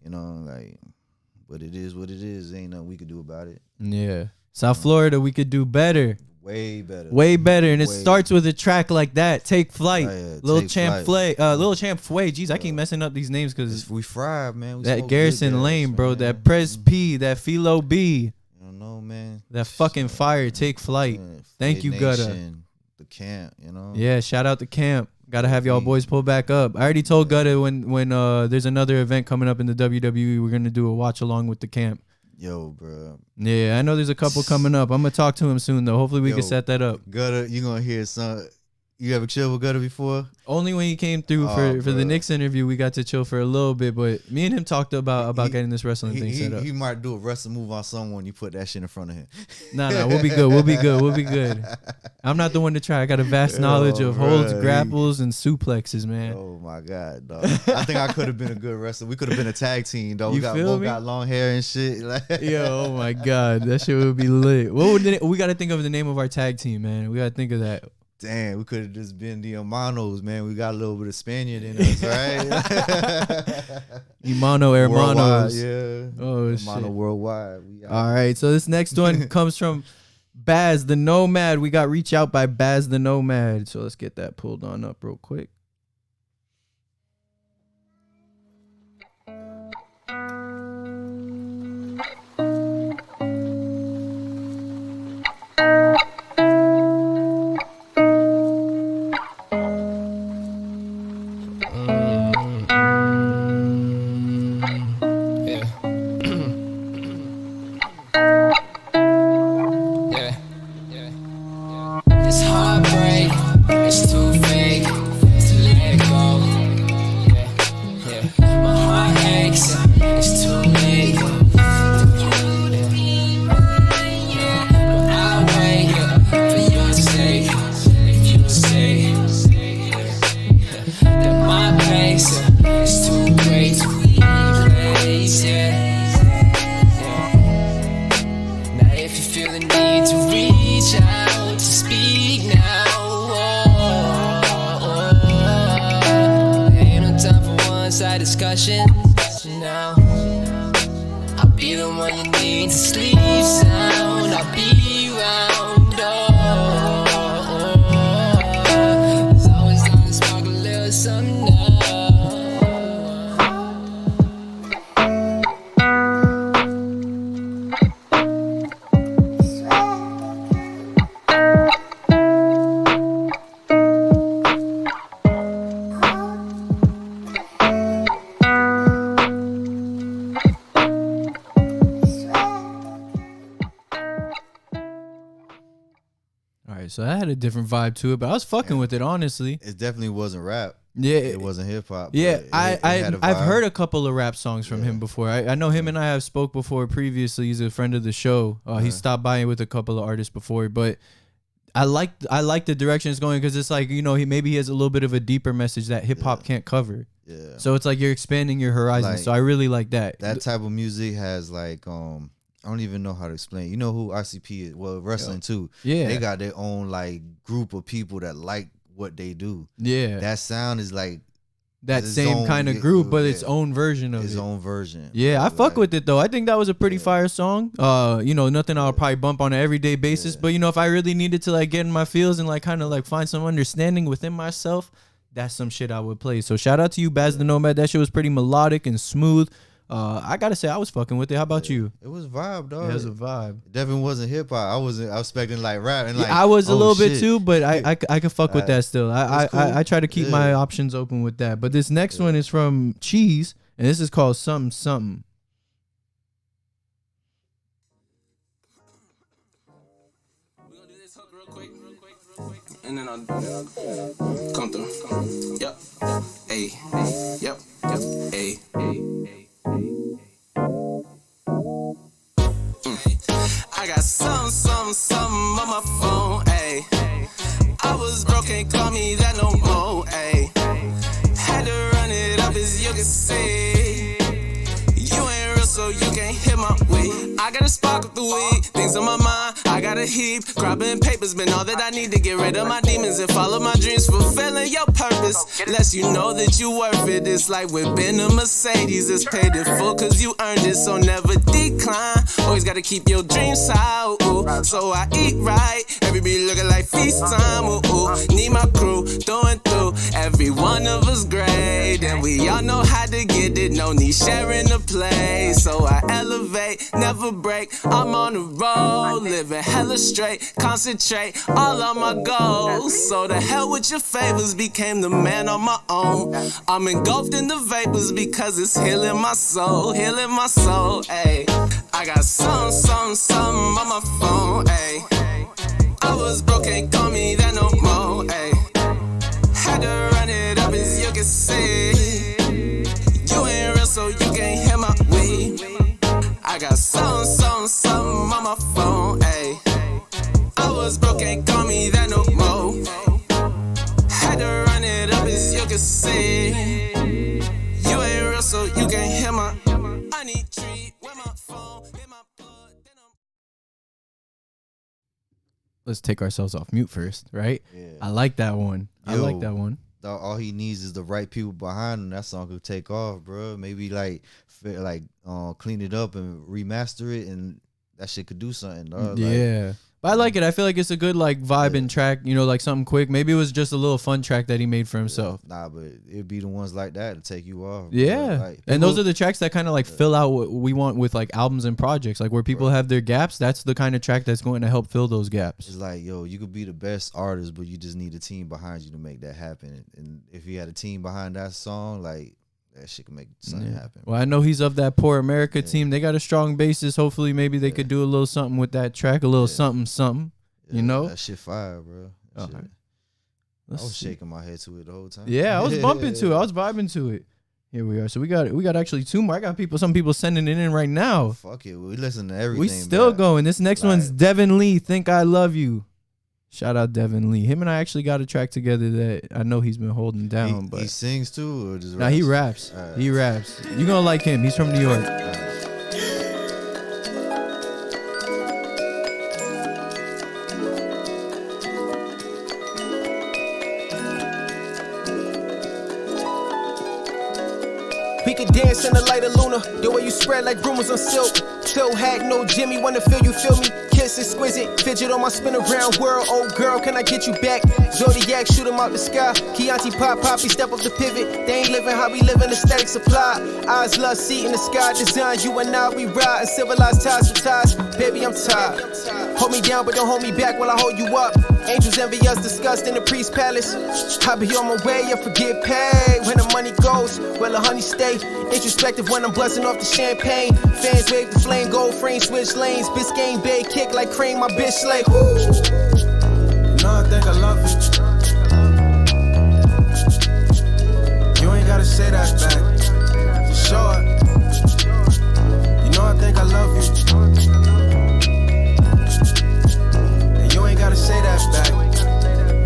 But it is what it is. Ain't nothing we could do about it. Yeah. South Florida, we could do better. Way better. Way better. And it starts with a track like that. Take Flight. Lil Champ Flay. Jeez, I keep messing up these names because we fried, man. That Garrison Lane, bro. Man. That Press P. That Philo B. I don't know, man. That fucking fire. Take Flight. Thank you, Gutta. The camp, Yeah, shout out the camp. Gotta have y'all boys pull back up. I already told Gutta when there's another event coming up in the WWE, we're gonna do a watch along with the camp. Yo, bro. Yeah, I know there's a couple coming up. I'm gonna talk to him soon though. Hopefully we can set that up. Gutta, you gonna hear some. You ever chill with Gutta before? Only when he came through for the Knicks interview, we got to chill for a little bit. But me and him talked about getting this wrestling thing set up. He might do a wrestling move on someone. You put that shit in front of him. Nah, we'll be good. We'll be good. I'm not the one to try. I got a vast knowledge of holds, grapples, and suplexes, man. Oh my god, dog. I think I could have been a good wrestler. We could have been a tag team, though. We got long hair and shit. Yo, oh my god, that shit would be lit. We got to think of the name of our tag team, man. We got to think of that. Damn, we could have just been the Emanos, man. We got a little bit of Spaniard in us, right? Emano, Hermanos. Yeah. Oh, Emano shit. Worldwide. All right, so this next one comes from Baz the Nomad. We got Reach Out by Baz the Nomad. So let's get that pulled on up real quick. Discussion now. I'll be the one you need to sleep sound. I'll be around. There's always gonna spark a little something now. So I had a different vibe to it, but I was fucking with it, honestly. It definitely wasn't rap. Yeah. It wasn't hip hop. Yeah, I've heard a couple of rap songs from him before. I know him and I have spoke before previously. He's a friend of the show. He stopped by with a couple of artists before, but I like the direction it's going, because it's like, maybe he has a little bit of a deeper message that hip hop can't cover. Yeah. So it's like you're expanding your horizon. Like, so I really like that. That type of music has like I don't even know how to explain. You know who ICP is? Well, wrestling too. Yeah. They got their own like group of people that like what they do. Yeah. That sound is like that same kind of group, but its own version of it. Its own version. Yeah, I fuck with it though. I think that was a pretty fire song. Nothing I'll probably bump on an everyday basis. But if I really needed to like get in my feels and like kind of like find some understanding within myself, that's some shit I would play. So shout out to you, Baz the Nomad. That shit was pretty melodic and smooth. I gotta say I was fucking with it. How about you? It was vibe, dog. It was a vibe. It definitely wasn't hip hop. I was expecting like rap and like. I was a little bit shit. too, but I could fuck with that still. I try to keep my Yeah. options open with that. But this next one is from Cheese, and this is called Something Something. And then I'll come through. Yep. Hey. Yep. Hey. I got something on my phone. Hey. I was broke, can't call me that no more. Hey. Had to run it up as you can see. You ain't real, so you can't hit my weed. I got a spark with the weed, things on my mind. I got a heap, grabbing papers, been all that I need to get rid of my demons and follow my dreams, fulfilling your purpose. Less you know that you worth it. It's like whipping a Mercedes, it's paid in full cause you earned it, so never decline. Always gotta keep your dreams out, ooh. So I eat right, everybody looking like feast time, ooh, ooh. Need my crew, through and through, every one of us great, and we all know how to get it, no need sharing the play. So I elevate, never break, I'm on the road, living hella straight, concentrate all on my goals. So the hell with your favors, became the man on my own. I'm engulfed in the vapors because it's healing my soul, ayy. I got something on my phone, ayy. I was broke, can't call me that no more, ayy. Had to run it up as you can see. You ain't real, so you can't hear my weed. I got something on my phone, ayy. I was broke, can't call me that no more. Had to run it up as you can see. You ain't real, so you can't hear my. I need treat with my phone, hit my blood, then I'm. Let's take ourselves off mute first, right? Yeah. I like that one. I Yo. like that one. All he needs is the right people behind him. That song could take off, bro. Maybe clean it up and remaster it, and that shit could do something. Dog. Yeah. But I like it. I feel like it's a good like vibing track, you know, like something quick. Maybe it was just a little fun track that he made for himself. Nah, but it'd be the ones like that to take you off. Bro. Yeah. Like, and those are the tracks that kind of like fill out what we want with like albums and projects. Like where people have their gaps, that's the kind of track that's going to help fill those gaps. It's like, yo, you could be the best artist, but you just need a team behind you to make that happen. And if you had a team behind that song, like, that shit can make something happen. Well, I know he's of that Poor America team. They got a strong basis. Hopefully, maybe they could do a little something with that track, a little something. Yeah, you know, that shit fire, bro. That shit. I was shaking my head to it the whole time. Yeah, I was bumping to it. I was vibing to it. Here we are. So we got actually two more. I got some people sending it in right now. Fuck it, we listen to everything. We still bro. going. This next one's Devin Lee. Think I Love You. Shout out Devin Lee. Him and I actually got a track together that I know he's been holding down. But he sings too, or just nah, he raps. He raps. You gonna like him? He's from New York. We could dance in the light of Luna, the way you spread like rumors on silk. Toe hack, no Jimmy, wanna feel me? Kiss exquisite, fidget on my spin around world. Oh girl, can I get you back? Zodiac, shoot 'em out the sky. Chianti pop, poppy, step up the pivot. They ain't living how we living, the static supply. Eyes lust, seat in the sky, design. You and I, we ride and civilized ties for ties. Baby, I'm tired. Hold me down, but don't hold me back while I hold you up. Angels envy us, disgust in the priest's palace. I be on my way, I forget paid. When the money goes, well the honey stay. Introspective when I'm busting off the champagne. Fans wave the flame, gold frame, switch lanes. Biscayne Bay kick like cream, my bitch slay. You know I think I love you. You ain't gotta say that back. For sure. You know I think I love you. And you ain't gotta say that back.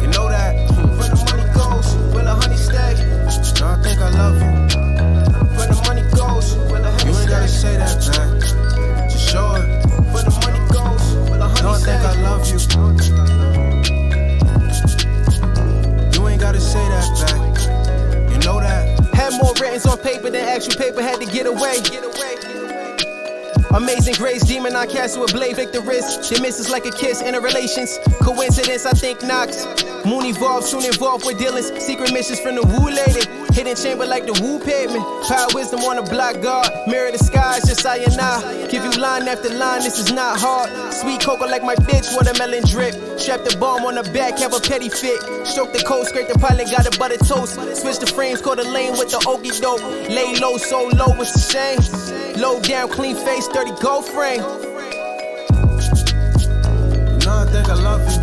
You know that. When the money goes, will the honey stay? You know I think I love you. When the money goes, will the honey stay? You ain't gotta say that back. For sure. When the money goes, will the honey stay? I think I love you. You ain't gotta say that back. You know that. Had more writtens on paper than actual paper had to get away. Amazing grace, demon on castle with blade victorious. They miss us like a kiss in a relations. Coincidence, I think Knox. Moon evolved, soon involved with dealings. Secret missions from the woo lady. Hidden chamber like the Wu pavement. Power wisdom on the block guard. Mirror the skies, just I and I. Give you line after line, this is not hard. Sweet cocoa like my bitch, watermelon drip. Strap the bomb on the back, have a petty fit. Stroke the coat, scrape the pilot, got a butter toast. Switch the frames, call the lane with the okey doke. Lay low, so low, it's a shame. Low down, clean face, 30 gold frame. You know I think I love you.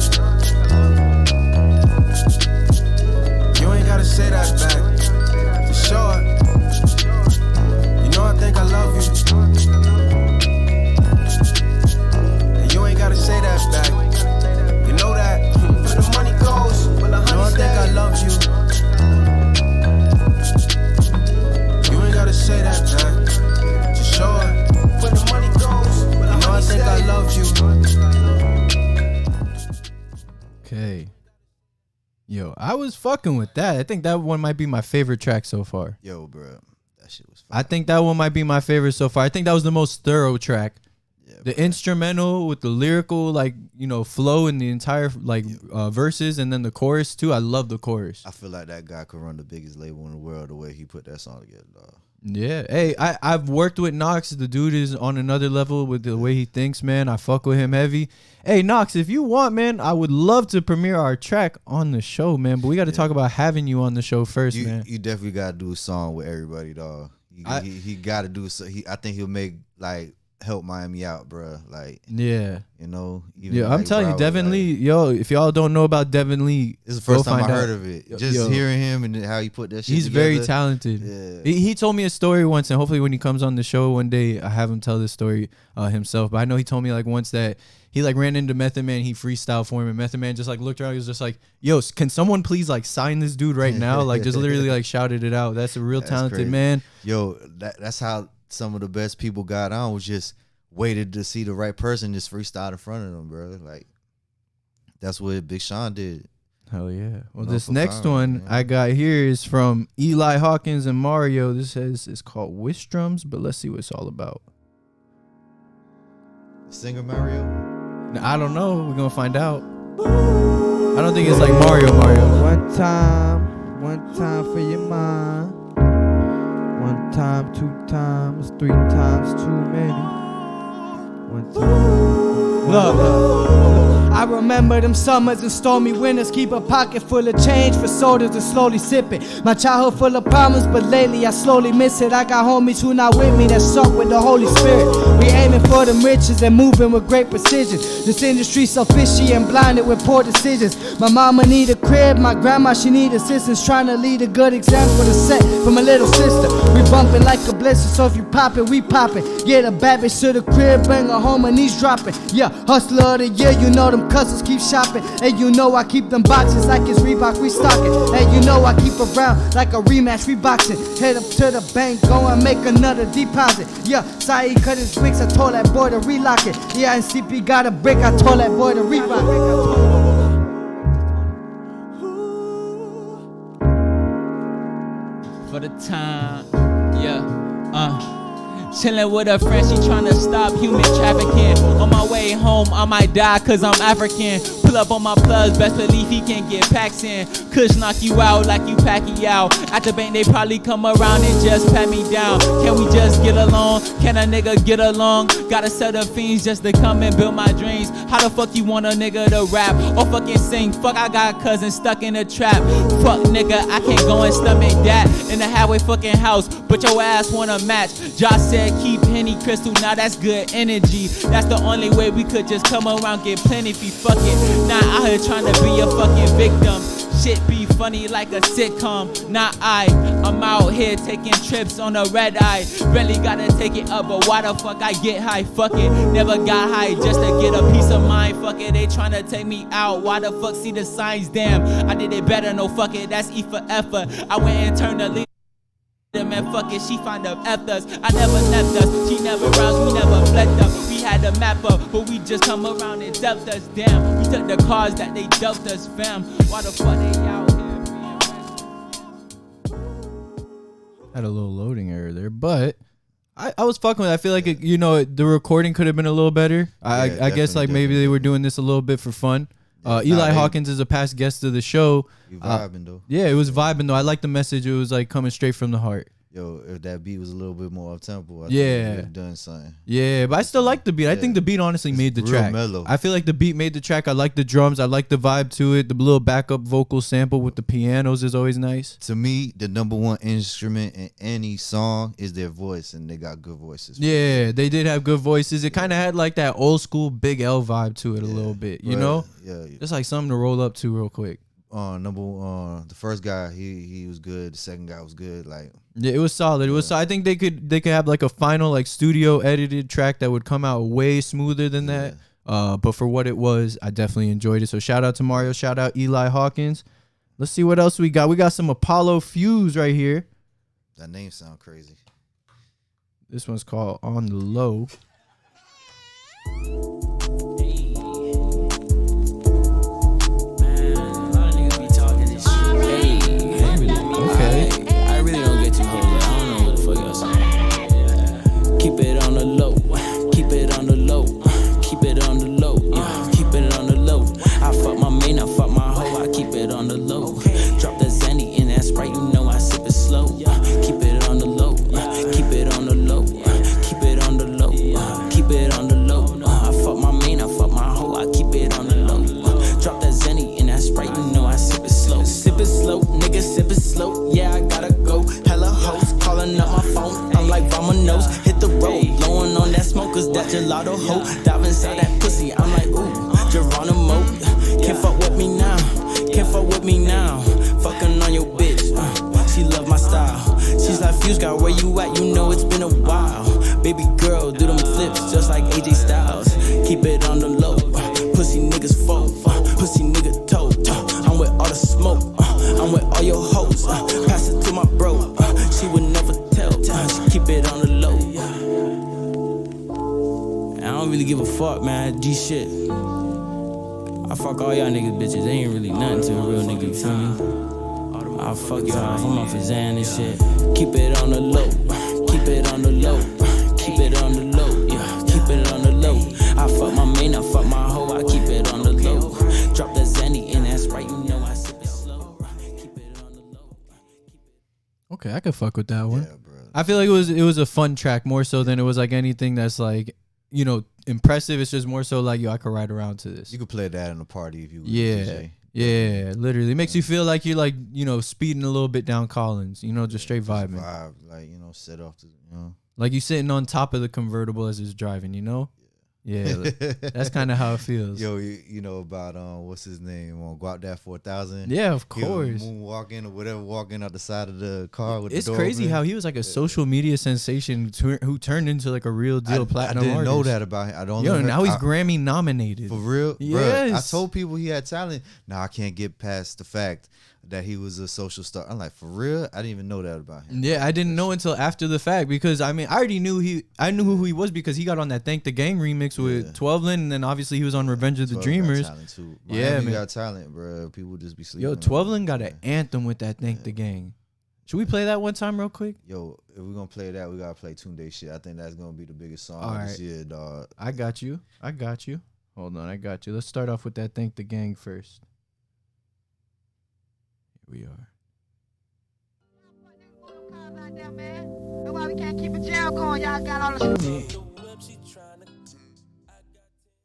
You ain't gotta say that back. For sure. You know I think I love you. And you ain't gotta say that back. You know that. Where the money goes, where the honey stays. You know I think I love you. You ain't gotta say that back. For sure. Where the money goes, where the honey stays. You know I think I love you. Okay. Yo, I was fucking with that. I think that one might be my favorite track so far. Yo, bro, that shit was fire. I think that one might be my favorite so far. I think that was the most thorough track. Yeah, the instrumental with the lyrical, like, you know, flow in the entire, like, verses, and then the chorus, too. I love the chorus. I feel like that guy could run the biggest label in the world the way he put that song together, dog. Yeah. Hey, I've worked with Knox. The dude is on another level with the way he thinks, man. I fuck with him heavy. Hey, Knox, if you want, man, I would love to premiere our track on the show, man. But we got to talk about having you on the show first, man. You definitely got to do a song with everybody, dog. He got to do so. I think he'll make, like, help Miami out, bro. Like, yeah, you know. Yeah, I'm telling you, Devin Lee. Yo, if y'all don't know about Devin Lee, this is the first time I heard of it. Just hearing him and how he put that shit. He's together. Very talented. Yeah. He told me a story once, and hopefully when he comes on the show one day, I have him tell this story himself. But I know he told me like once that he like ran into Method Man, he freestyled for him, and Method Man just like looked around, he was just like, "Yo, can someone please like sign this dude right now?" Like just literally like shouted it out. That's a real talented crazy. man. Yo, that's how some of the best people got on, was just waited to see the right person just freestyle in front of them, bro. Like, that's what Big Sean did. Hell yeah. Well, this next one I got here is from Eli Hawkins and Mario. This says it's called Wish Drums, but let's see what it's all about. Singer Mario? I don't know. We're going to find out. I don't think it's like Mario. One time for your mind. One time, two times, three times too many. One time. Look. I remember them summers and stormy winters. Keep a pocket full of change for sodas and slowly sip it. My childhood full of problems, but lately I slowly miss it. I got homies who not with me that suck with the Holy Spirit. We aiming for them riches and moving with great precision. This industry so fishy and blinded with poor decisions. My mama need a crib, my grandma she need assistance. Trying to lead a good example to set for my little sister. We bumping like a blizzard, so if you pop it, we popping. Get a bad bitch to the crib, bring her home and knees dropping. Yeah, hustler of the year, you know them cousins keep shopping. And you know I keep them boxes like it's Reebok restocking. And you know I keep around like a rematch reboxing. Head up to the bank, go and make another deposit. Yeah, Saeed cut his bricks, I told that boy to relock it. Yeah, and CP got a brick, I told that boy to rerock it. For the time, yeah, chillin' with a friend, she tryna stop human trafficking. On my way home, I might die cause I'm African. Pull up on my plugs, best believe he can get packs in. Kush knock you out like you Pacquiao. At the bank, they probably come around and just pat me down. Can we just get along? Can a nigga get along? Got a set of fiends just to come and build my dreams. How the fuck you want a nigga to rap or fucking sing? Fuck, I got cousins stuck in a trap. Fuck nigga, I can't go and stomach that in the halfway fucking house, but your ass wanna match. Josh said keep Henny Crystal, now that's good energy. That's the only way we could just come around, get plenty fee. Fuck it, not out here trying to be a fucking victim. Shit be funny like a sitcom, not I'm out here taking trips on a red eye. Really gotta take it up, but why the fuck I get high? Fuck it, never got high just to get a peace of mind. Fuck it, they tryna take me out. Why the fuck see the signs? Damn, I did it better, no fuck it, that's E for effort. I went and turned the lead. Man, fuck it, she find up F us. I never left us, she never roused, we never fled up. We had a map up, but we just come around and dealt us. Damn, we took the cars that they dealt us, fam. Why the fuck they out here? Had a little loading error there, but I was fucking with it. I feel like the recording could have been a little better. I guess like maybe they were doing this a little bit for fun. Eli Hawkins is a past guest of the show. You vibing though. Yeah, it was vibing though. I like the message. It was like coming straight from the heart. Yo, if that beat was a little bit more up tempo, I think Yeah. you would have done something. Yeah, but I still like the beat. I think the beat honestly made the real track. mellow. I feel like the beat made the track. I like the drums. I like the vibe to it. The little backup vocal sample with the pianos is always nice. To me, the number one instrument in any song is their voice, and they got good voices. Yeah, they did have good voices. It kind of had like that old school Big L vibe to it a little bit, you know? Yeah. Just like something to roll up to real quick. The first guy, he was good. The second guy was good. Like, yeah, it was solid. It was. I think they could have like a final like studio edited track that would come out way smoother than that. But for what it was, I definitely enjoyed it. So shout out to Mario. Shout out Eli Hawkins. Let's see what else we got. We got some Apollo Fuse right here. That name sound crazy. This one's called On the Low. I really don't get too hold up. I don't know what the fuck y'all saying. Keep it on the low. Keep it on the low. Keep it on the low. Yeah, keep it on the low. I fuck my main, I fuck my hoe. I keep it on the low. Drop the Zanny in that Sprite, you know I sip it slow. Keep it on the low. Keep it on the low. Keep it on the low. Keep it on the low. I fuck my main, I fuck my hoe. I keep it on the low. Drop that Zanny in that Sprite, you know I sip it slow. Sip it slow, nigga, sip it slow. Yeah, I gotta go. Hella hoes calling up my phone. I'm like Vamonos, hit the road. Blowing on that smoke, cause that gelato hoe. Dive inside that pussy, I'm like, ooh, Geronimo. Can't fuck with me now, can't fuck with me now. Fucking on your bitch, she love my style. She's like, Fuse guy, where you at? You know it's been a while. Baby girl, do them flips just like AJ Styles. Keep it on the low, pussy niggas fold, pussy nigga toe. I'm with all the smoke, I'm with all your hoes. Pass it to my bro, she would never tell. She keep it on the low. I don't really give a fuck, man. G shit. I fuck all y'all niggas bitches. They ain't really nothing to a real nigga, you feel me? I'll fuck y'all if I'm off his and shit. Keep it on the low. Keep it on the low. Keep it on the low. Yeah, keep it on the low. I fuck my main, I fuck my hoe. I keep it on the low. Drop the Zanny in that Sprite, you know I sip it slow. Keep it on the low. Okay, I could fuck with that one. Yeah, bro. I feel like it was a fun track more so than it was like anything that's like, you know, impressive. It's just more so like, yo, I could ride around to this. You could play that in a party if you would. Yeah, literally. It makes you feel like you're like, you know, speeding a little bit down Collins, you know, just straight vibing. Vibe, like, you know, set off to, you know. Like you sitting on top of the convertible as it's driving, you know? Yeah, that's kind of how it feels. Yo, you know about what's his name on Guap That 4000? Yeah, of course. Moonwalking or whatever, walking out the side of the car with it's the door crazy open. How he was like a social media sensation who turned into like a real deal platinum I didn't artist. know that about him. I don't. Yo, know now he's Grammy nominated. For real? Yes. Bruh, I told people he had talent. Now I can't get past the fact that he was a social star. I'm like, for real? I didn't even know that about him. Yeah, I didn't know until after the fact because I mean I already knew I knew who he was because he got on that Thank the Gang remix with 12 and then obviously he was on Revenge of the Dreamers. Got talent too. Yeah, man. Got talent, bro. People just be sleeping. Yo, 12 got an anthem with that Thank the Gang. Should we play that one time real quick? Yo, if we're gonna play that, we gotta play Tunde shit. I think that's gonna be the biggest song All this right. year, dog. I got you. Hold on, I got you. Let's start off with that Thank the Gang first. Here we are. That's why we can't keep a jam going. Y'all got all the.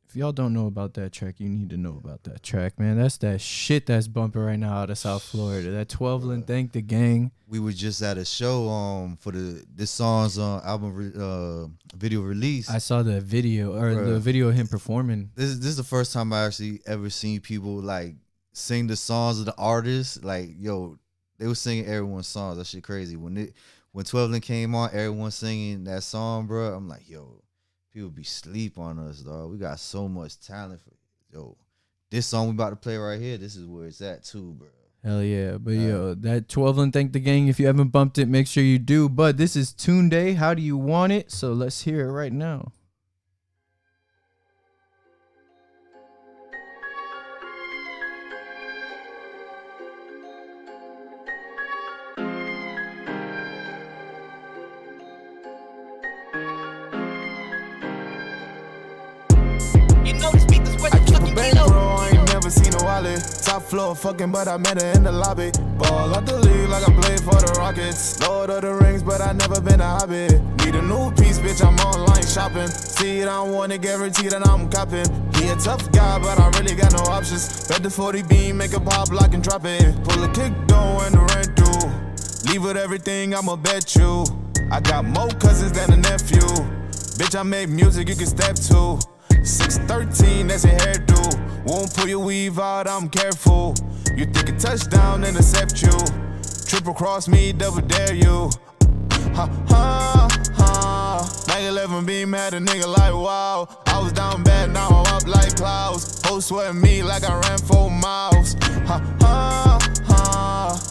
If y'all don't know about that track, you need to know about that track, man. That's that shit that's bumping right now out of South Florida. That 12 Thank the Gang. We were just at a show for this song's album video release. I saw the video the video of him performing. This is the first time I actually ever seen people like sing the songs of the artists. Like, yo, they were singing everyone's songs. That shit crazy. When 12 came on, everyone singing that song, bro. I'm like, yo, people be sleep on us, dog. We got so much talent. Yo, this song we about to play right here, this is where it's at too, bro. Hell yeah. But yo, that 12 Thank the Gang, if you haven't bumped it, make sure you do. But this is Tunde. How do you want it? So let's hear it right now. You know this beat is what you fucking Bankroll, I ain't never seen Top floor fucking, but I met her in the lobby. Ball out the league like I played for the Rockets. Lord of the Rings, but I never been a hobby. Need a new piece, bitch, I'm online shopping. See it, I don't want it, guarantee that I'm copping. He a tough guy, but I really got no options. Bet the 40 beam, make a pop, lock and drop it. Pull a kick door and the rent due. Leave with everything, I'ma bet you. I got more cousins than a nephew. Bitch, I make music you can step to. 6'13", that's your hairdo. Won't pull your weave out, I'm careful. You think a touchdown, intercept you. Triple cross me, double dare you. Ha ha ha. Mag 11 beam had a nigga like wow. I was down bad, now I'm up like clouds. Hoes sweating me like I ran 4 miles. Ha ha ha.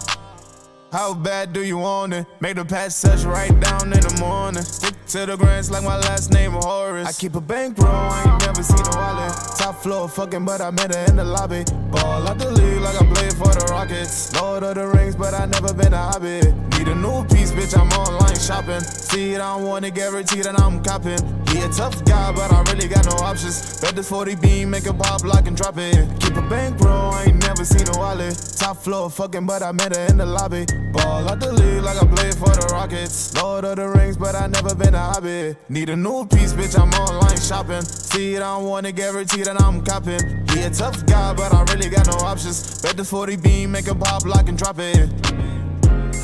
How bad do you want it? Make the passage right down in the morning. Stick to the grants like my last name is Horace. I keep a bankroll, I ain't never seen a wallet. Top floor fucking, but I met her in the lobby. Ball out the league like I played for the Rockets. Lord of the Rings, but I never been a hobby. Need a new piece, bitch, I'm online shopping. See it, I don't want it, guarantee that I'm copping. He a tough guy, but I really got no options. Bet the 40 beam, make a pop, lock and drop it. Keep a bankroll, I ain't never seen a wallet. Top floor fucking, but I met her in the lobby. Ball out the league like I played for the Rockets. Lord of the Rings, but I never been a hobby. Need a new piece, bitch, I'm online shopping. See it, I don't want it, guarantee that I'm copping. He a tough guy, but I really got no options. Bet the 40 beam, make a pop, lock and drop it.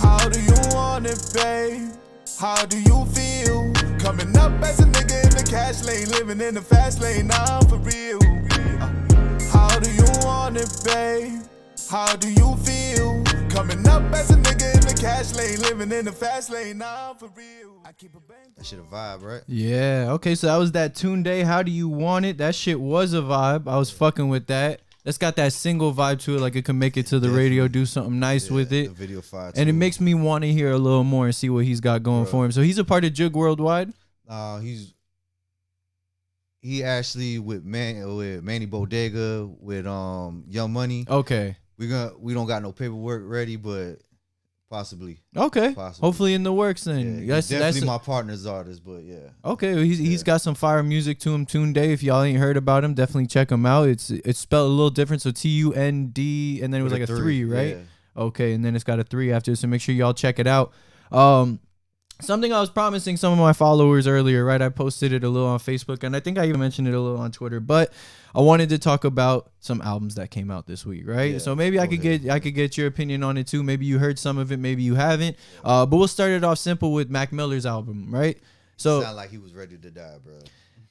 How do you want it, babe? How do you feel? Coming up as a nigga in the cash lane, living in the fast lane, now for real. How do you want it, babe? How do you feel? Coming up as a nigga in the cash lane, living in the fast lane, now for real. I keep a bang. That shit a vibe, right? Yeah. Okay, so that was that Tune Day. How do you want it? That shit was a vibe. I was fucking with that. That's got that single vibe to it, like it can make it to the radio, do something nice with it. The video fire and it makes me want to hear a little more and see what he's got going for him. So he's a part of Jug Worldwide. He actually with Manny Bodega with Young Money. Okay. We don't got no paperwork ready, but possibly. Okay. Hopefully in the works then. Yeah, that's my partner's artist, but yeah. Okay, he's got some fire music to him. Tune Day. If y'all ain't heard about him, definitely check him out. It's spelled a little different, so TUND, and then it was like a 3, right? Yeah. Okay, and then it's got a 3 after, so make sure y'all check it out. Something I was promising some of my followers earlier, right? I posted it a little on Facebook, and I think I even mentioned it a little on Twitter, but I wanted to talk about some albums that came out this week, right? Yeah, so maybe I could get your opinion on it too. Maybe you heard some of it, maybe you haven't. But we'll start it off simple with Mac Miller's album, right? So sound like he was ready to die, bro.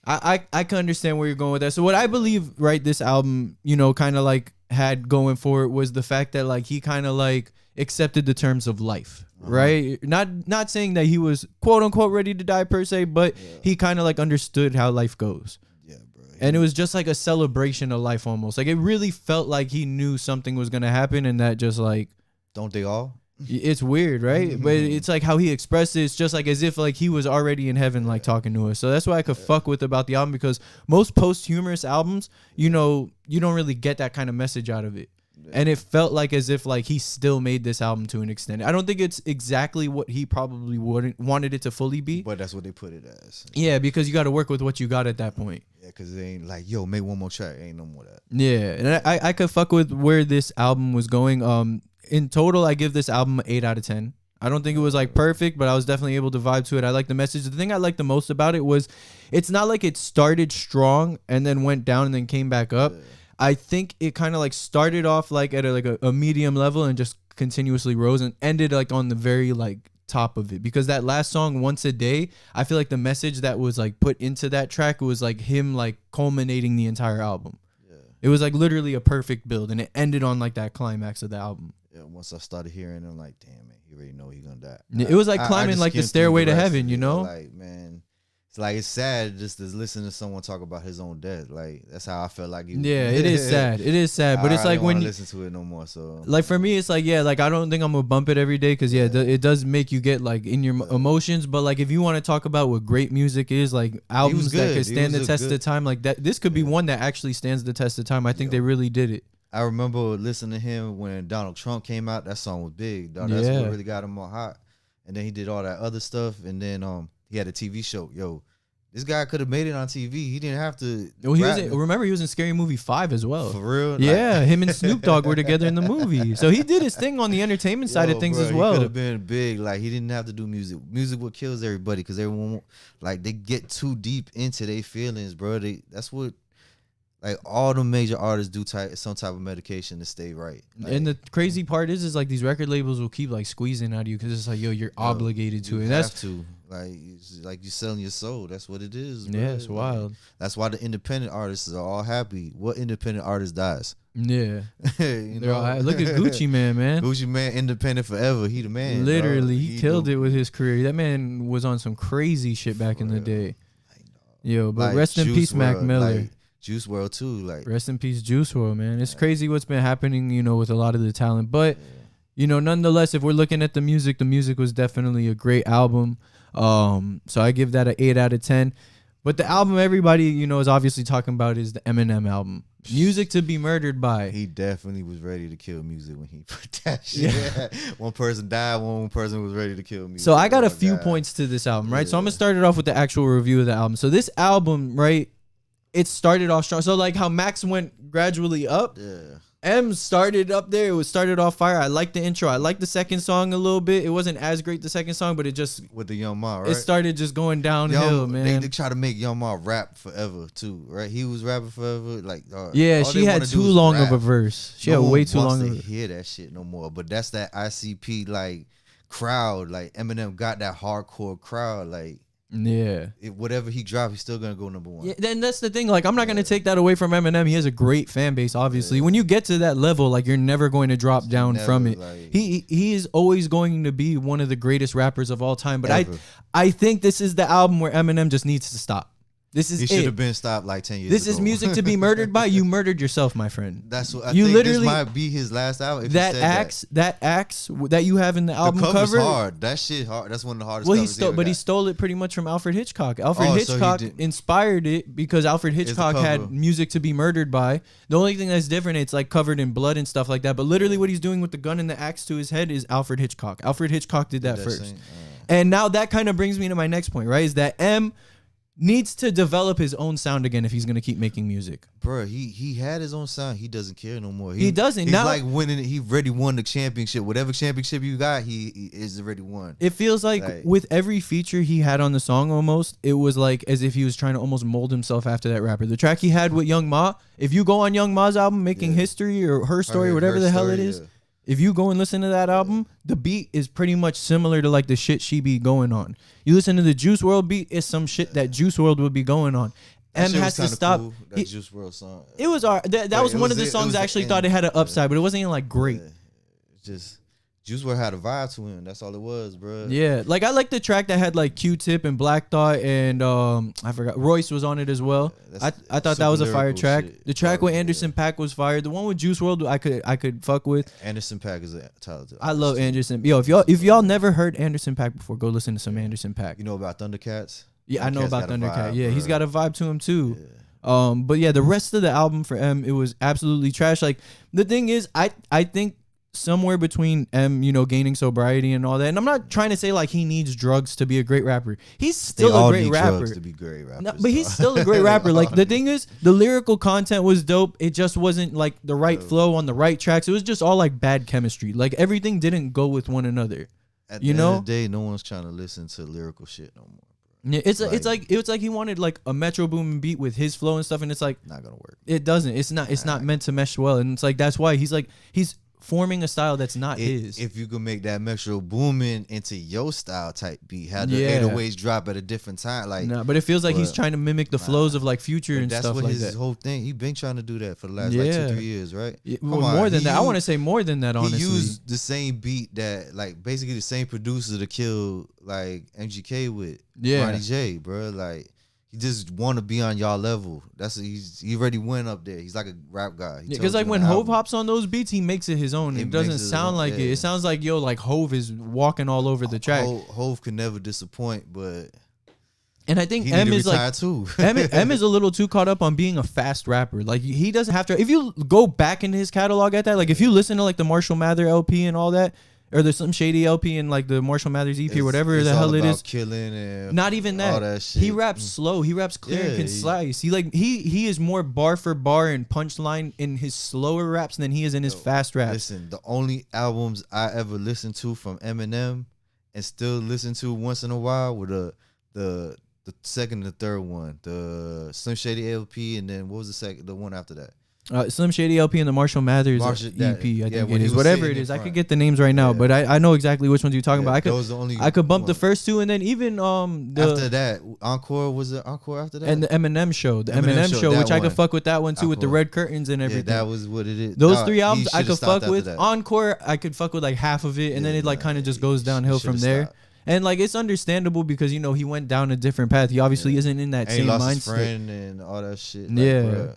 I can understand where you're going with that. So what I believe, right, this album, kind of like had going for it was the fact that like he kind of like accepted the terms of life. Right, not saying that he was quote unquote ready to die per se, but he kind of like understood how life goes. Yeah, bro. And it was just like a celebration of life almost. Like it really felt like he knew something was gonna happen, and that just like don't they all? It's weird, right? But it's like how he expressed it. It's just like as if like he was already in heaven, like talking to us. So that's what I could fuck with about the album, because most posthumous albums, you don't really get that kind of message out of it. And it felt like as if like he still made this album to an extent. I don't think it's exactly what he probably wanted it to fully be, but that's what they put it as. Yeah, because you got to work with what you got at that point. Yeah, because they ain't like, yo, make one more track. Ain't no more of that. Yeah, and I could fuck with where this album was going. In total, I give this album an 8 out of 10. I don't think it was like perfect, but I was definitely able to vibe to it. I like the message. The thing I liked the most about it was it's not like it started strong and then went down and then came back up. Yeah. I think it kind of like started off like at a medium level and just continuously rose and ended like on the very like top of it, because that last song, Once a Day, I feel like the message that was like put into that track was like him like culminating the entire album. Yeah. It was like literally a perfect build, and it ended on like that climax of the album. Yeah, once I started hearing it, I'm like, damn, man, he already know he gonna die. It was like climbing like the stairway to heaven, you know? Like, man, it's like it's sad just to listen to someone talk about his own death. Like that's how I felt like. Yeah, it is sad. It is sad, but it's like when you listen to it no more. So like for me, it's like like I don't think I'm gonna bump it every day, because it does make you get like in your emotions. But like if you want to talk about what great music is, like albums that could stand the test of time, like that, this could be one that actually stands the test of time. I think they really did it. I remember listening to him when Donald Trump came out. That song was big. That's what really got him on hot. And then he did all that other stuff, and then he had a TV show. Yo, This guy could have made it on TV. He didn't have to. Well, remember he was in Scary Movie 5 as well. For real? Yeah, him and Snoop Dogg were together in the movie. So he did his thing on the entertainment side of things as well. He could have been big. Like, he didn't have to do music. Music what kills everybody because everyone, like, they get too deep into their feelings, bro. That's what, like, all the major artists do some type of medication to stay right. Like, and the crazy part is like these record labels will keep like squeezing out of you because it's like, yo, you're obligated to it. That's to. Like you're selling your soul. That's what it is, bro. Yeah, it's wild. That's why the independent artists are all happy. What independent artist dies? Yeah. They're all happy. Look at Gucci Man, man. Gucci Man, independent forever. He the man. Literally, he killed it with his career. That man was on some crazy shit back in the day. Yo, but like rest in peace, Mac Miller. Like Juice WRLD too. Like, rest in peace, Juice WRLD, man. It's crazy what's been happening, with a lot of the talent. But, nonetheless, if we're looking at the music was definitely a great album. So I give that an 8 out of 10. But the album everybody, is obviously talking about is the Eminem album. Music to be Murdered By. He definitely was ready to kill music when he put that shit. Yeah. One person died, one person was ready to kill music. So I got a few points to this album, right? Yeah. So I'm going to start it off with the actual review of the album. So this album, right, it started off strong. So like how Max went gradually up. Yeah. M started up there. It started off fire. I liked the intro. I liked the second song a little bit. It wasn't as great the second song, but it just with the Young Ma, right? It started just going downhill, man. They try to make Young Ma rap forever too, right? He was rapping forever, like yeah. She had too long of a verse. She had way too long of a verse. Hear that shit no more. But that's that ICP like crowd. Like Eminem got that hardcore crowd, like. Yeah, whatever he dropped, he's still gonna go number one. Yeah, then that's the thing. Like, I'm not gonna take that away from Eminem. He has a great fan base. Obviously, when you get to that level, like you're never going to drop down from it. Like, he is always going to be one of the greatest rappers of all time. But I think this is the album where Eminem just needs to stop. This is he should have been stopped like 10 years This ago. is music to be murdered by. You murdered yourself, my friend. That's what I think this might be his last album. If that axe that you have in the album cover. Hard. That shit hard. That's one of the hardest. Well, he stole it pretty much from Alfred Hitchcock. Alfred Hitchcock inspired it because Alfred Hitchcock had music to be murdered by. The only thing that's different, it's like covered in blood and stuff like that. But literally, what he's doing with the gun and the axe to his head is Alfred Hitchcock. Alfred Hitchcock did that first. And now that kind of brings me to my next point, right? Is that M needs to develop his own sound again if he's gonna keep making music. Bro, he had his own sound. He doesn't care no more. He doesn't. He's now, like winning. He already won the championship. Whatever championship you got, he is already won. It feels like with every feature he had on the song, almost it was like as if he was trying to almost mold himself after that rapper. The track he had with Young Ma. If you go on Young Ma's album, Making History or Her Story, whatever the hell it is. Yeah. If you go and listen to that album, the beat is pretty much similar to like the shit she be going on. You listen to the Juice WRLD beat, it's some shit that Juice WRLD would be going on. M has to stop. Cool, that Juice WRLD song. It was that was one of the songs I actually thought it had an upside, but it wasn't even like great. Yeah. Just Juice WRLD had a vibe to him. That's all it was, bro. Yeah, like I like the track that had like Q-Tip and Black Thought and I forgot Royce was on it as well. I thought that was a fire track. The track with Anderson .Paak was fire. The one with Juice WRLD I could fuck with. Anderson .Paak is a talented. I love Anderson. Yo, if y'all never heard Anderson .Paak before, go listen to some Anderson .Paak. You know about Thundercats? Yeah, I know about Thundercat. Yeah, he's got a vibe to him too. Yeah. But yeah, the rest of the album for M, it was absolutely trash. Like the thing is, I think somewhere between M, gaining sobriety and all that. And I'm not trying to say like he needs drugs to be a great rapper. He's still a great rapper. Drugs to be great rappers, no, but he's still a great rapper. Like the thing is, the lyrical content was dope. It just wasn't like the right flow on the right tracks. It was just all like bad chemistry. Like everything didn't go with one another. At the end of the day, no one's trying to listen to lyrical shit no more. Yeah, it's like he wanted like a Metro Boomin beat with his flow and stuff, and it's like not gonna work. It doesn't. It's not meant to mesh well, and it's like that's why he's forming a style that's not his. If you could make that Metro Boomin into your style type beat, have the 808s drop at a different time, like but it feels like he's trying to mimic the flows of like Future and stuff like that. That's his whole thing. He's been trying to do that for the last like 2-3 years, right? More than that. I want to say more than that. Honestly, he used the same beat that like basically the same producer to kill like MGK with Ronnie J, bro. Like he just want to be on y'all level. He already went up there. He's like a rap guy. Because like when Hove hops on those beats, he makes it his own. It doesn't sound like it. It sounds like like Hove is walking all over the track. Hove can never disappoint, but and I think M is like too. M is a little too caught up on being a fast rapper. Like he doesn't have to. If you go back into his catalog at that, like if you listen to like the Marshall Mather LP and all that. or the Slim Shady LP and like the Marshall Mathers EP or whatever the hell it is. Killing and not even that. All that shit. He raps slow. He raps clear and Yeah, concise. He is more bar for bar and punchline in his slower raps than he is in his fast raps. Listen, the only albums I ever listened to from Eminem and still listen to once in a while were the second and the third one, the Slim Shady LP, and then what was the one after that? Slim Shady LP and the Marshall Mathers EP, I think it is. Whatever it is, I could get the names right now, but I know exactly which ones you're talking about. I could bump the first two, and then even after that, Encore, was it Encore after that? And the Eminem show, which I could fuck with that one too, with the red curtains and everything. Yeah, that was what it is. Those three albums I could fuck with. Encore, I could fuck with like half of it, and then it like kind of just goes downhill from there. And like it's understandable because he went down a different path. He obviously isn't in that same mindset. His friend and all that shit.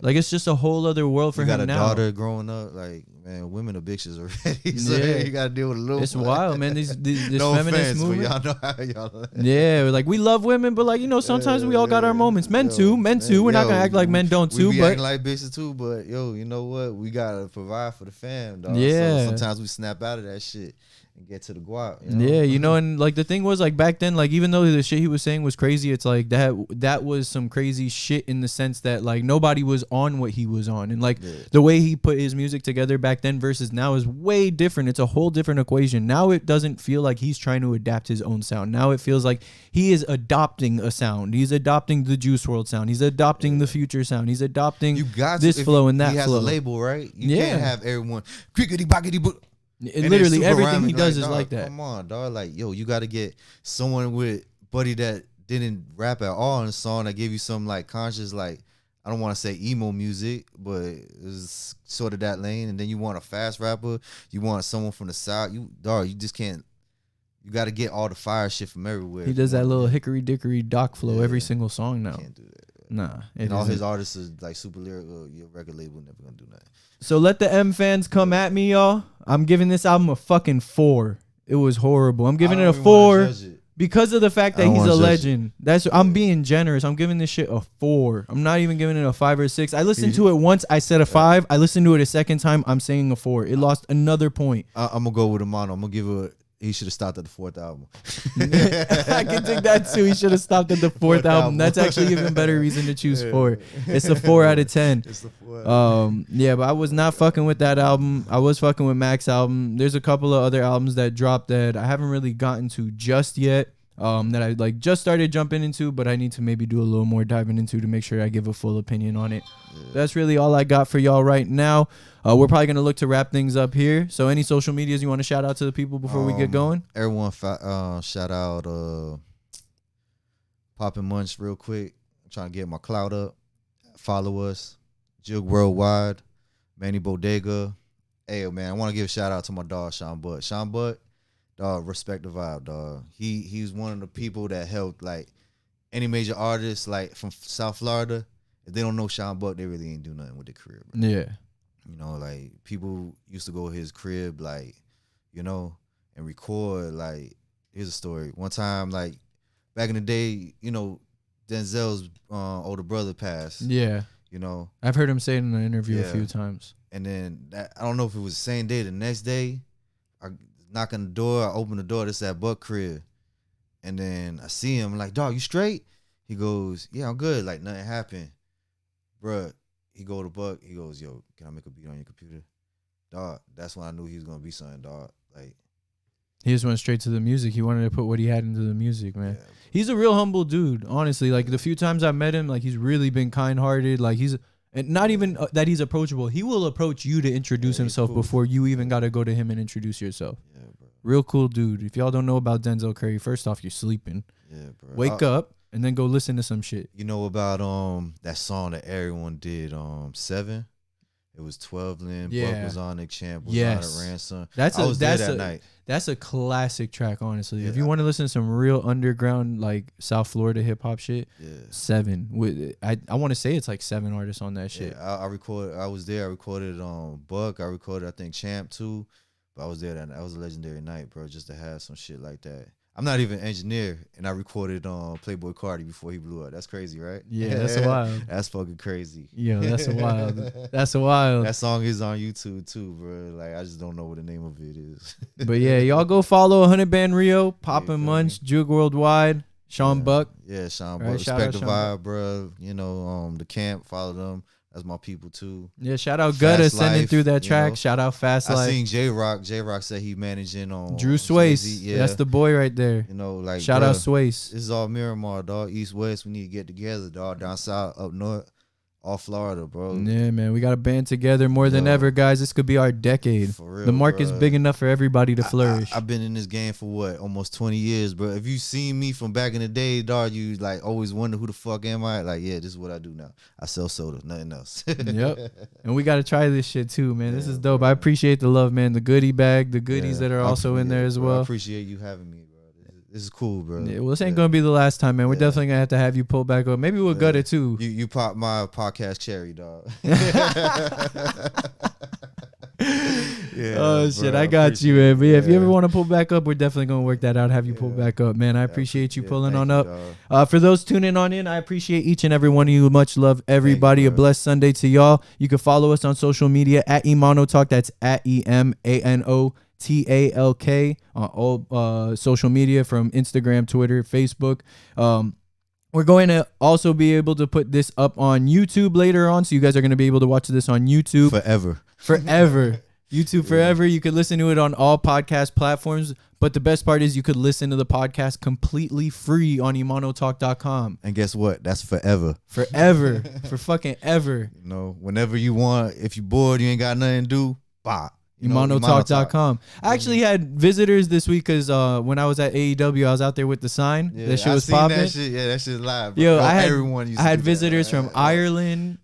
Like it's just a whole other world for him now. You got a daughter growing up, like man, women are bitches already. So you got to deal with a little. It's wild, man. This no feminist offense, movement. But y'all know how y'all. Yeah, like we love women, but like sometimes we all got our moments. Men too. We're not gonna act like men don't too. We but acting like bitches too. But you know what? We gotta provide for the fam, dog. Yeah. So sometimes we snap out of that shit. Get to the guap, Yeah, and like the thing was like back then, like even though the shit he was saying was crazy, it's like that was some crazy shit in the sense that like nobody was on what he was on, and like the way he put his music together back then versus now is way different. It's a whole different equation. Now it doesn't feel like he's trying to adapt his own sound. Now it feels like he is adopting a sound. He's adopting the Juice WRLD sound. He's adopting the Future sound. He's adopting this flow and that flow. He has a label, right? You can't have everyone crickety bockety book. Literally everything he does is like that. Come on, dog. Like, you got to get someone with buddy that didn't rap at all in a song that gave you some like conscious, like I don't want to say emo music, but it's sort of that lane. And then you want a fast rapper. You want someone from the South. You just can't. You got to get all the fire shit from everywhere. He does that little hickory dickory doc flow every single song now. Can't do that. Nah, and all his artists are like super lyrical. Your record label never gonna do that. So let the M fans come at me, y'all. I'm giving this album a fucking 4. It was horrible. I'm giving it a 4 because of the fact that he's a legend. I'm being generous. I'm giving this shit a 4. I'm not even giving it a 5 or 6. I listened to it once. I said a 5. I listened to it a second time. I'm saying a 4. It lost another point. I'm gonna go with Emano. I'm gonna give it. He should have stopped at the 4th album. I can take that too. He should have stopped at the 4th album. That's actually even better reason to choose 4. It's a 4 out of 10. It's the 4. Yeah, but I was not fucking with that album. I was fucking with Mac's album. There's a couple of other albums that dropped that I haven't really gotten to just yet. That I like just started jumping into, but I need to maybe do a little more diving into to make sure I give a full opinion on it. Yeah. That's really all I got for y'all right now. We're probably gonna look to wrap things up here. So any social medias you want to shout out to the people before we get going? Everyone, shout out Poppin' Munch real quick. I'm trying to get my clout up. Follow us, Jug Worldwide, Manny Bodega. Hey man, I want to give a shout out to my dog Sean Butt. Sean Butt. Dog, respect the vibe, dog. He's one of the people that helped like any major artists like from South Florida. If they don't know Sean Buck, they really ain't do nothing with their career, bro. Yeah. Like people used to go to his crib, like, and record. Like, here's a story. One time, like back in the day, Denzel's older brother passed. Yeah. I've heard him say it in an interview a few times. And then I don't know if it was the same day, the next day, I knock on the door, I open the door, this that Buck crib. And then I see him, I'm like, dog, you straight? He goes, yeah, I'm good. Like, nothing happened. Bruh, he go to Buck, he goes, yo, can I make a beat on your computer? Dog, that's when I knew he was going to be something, dog. Like, he just went straight to the music. He wanted to put what he had into the music, man. Yeah. He's a real humble dude, honestly. Like, the few times I met him, like, he's really been kind-hearted. Like, and not even that he's approachable. He will approach you to introduce himself before you even got to go to him and introduce yourself. Yeah, bro. Real cool dude. If y'all don't know about Denzel Curry, first off, you're sleeping. Yeah, bro. Wake up and then go listen to some shit. You know about that song that everyone did, 7? It was 12 Lin, Buck was on it, Champ was on it, Ransom. I was there that night. That's a classic track, honestly. If you want to listen to some real underground, like South Florida hip hop shit, 7. I want to say it's like 7 artists on that shit. Yeah, I was there. I recorded Buck. I recorded, I think, Champ too. But I was there that was a legendary night, bro. Just to have some shit like that. I'm not even an engineer, and I recorded Playboy Cardi before he blew up. That's crazy, right? Yeah, that's wild. That's fucking crazy. Yo, that's wild. That's wild. That song is on YouTube too, bro. Like I just don't know what the name of it is. But yeah, y'all go follow 100BanRio, Poppin' Munch, Juke Worldwide, Sean Buck. Yeah, Sean Right, Buck. shout Respect out the Sean vibe, bro. You know, the camp, follow them. That's my people too. Yeah, shout out Gutta sending through that track. Know. Shout out Fast I Life. seen J-Rock. J-Rock said he managing on Drew Swace. Yeah. That's the boy right there. You know, like shout out Swace. This is all Miramar, dog. East West. We need to get together, dog. Down south, up north, all Florida, bro. Yeah, man. We got to band together more than ever, guys. This could be our decade. For real, the market's big enough for everybody to flourish. I've been in this game for what, almost 20 years, bro. If you seen me from back in the day, dog, you like always wonder who the fuck am I? Like, yeah, this is what I do now. I sell soda, nothing else. Yep. And we got to try this shit too, man. This is dope. I appreciate the love, man. The goodie bag, the goodies that are also in there as well. I appreciate you having me, bro. This is cool, bro. Yeah, well, this ain't gonna be the last time, man. We're definitely gonna have to have you pull back up. Maybe we'll gut it too. You pop my podcast cherry, dog. Oh shit, I got you, man. But yeah, if you ever want to pull back up, we're definitely gonna work that out. Have you pull back up, man. I appreciate you pulling on up. For those tuning on in, I appreciate each and every one of you. Much love, everybody. A blessed Sunday to y'all. You can follow us on social media at Emano Talk. That's at EMANO. TALK on all social media from Instagram, Twitter, Facebook. We're going to also be able to put this up on YouTube later on, so you guys are going to be able to watch this on YouTube forever. YouTube forever. You could listen to it on all podcast platforms, but the best part is you could listen to the podcast completely free on EmanoTalk.com. And guess what? That's forever. For fucking ever. You know, whenever you want, if you're bored, you ain't got nothing to do, bye. EmanoTalk.com. I actually had visitors this week because when I was at AEW, I was out there with the sign. Yeah, that shit was popping. Yeah, that shit live. Bro. Yo, I had visitors from Ireland,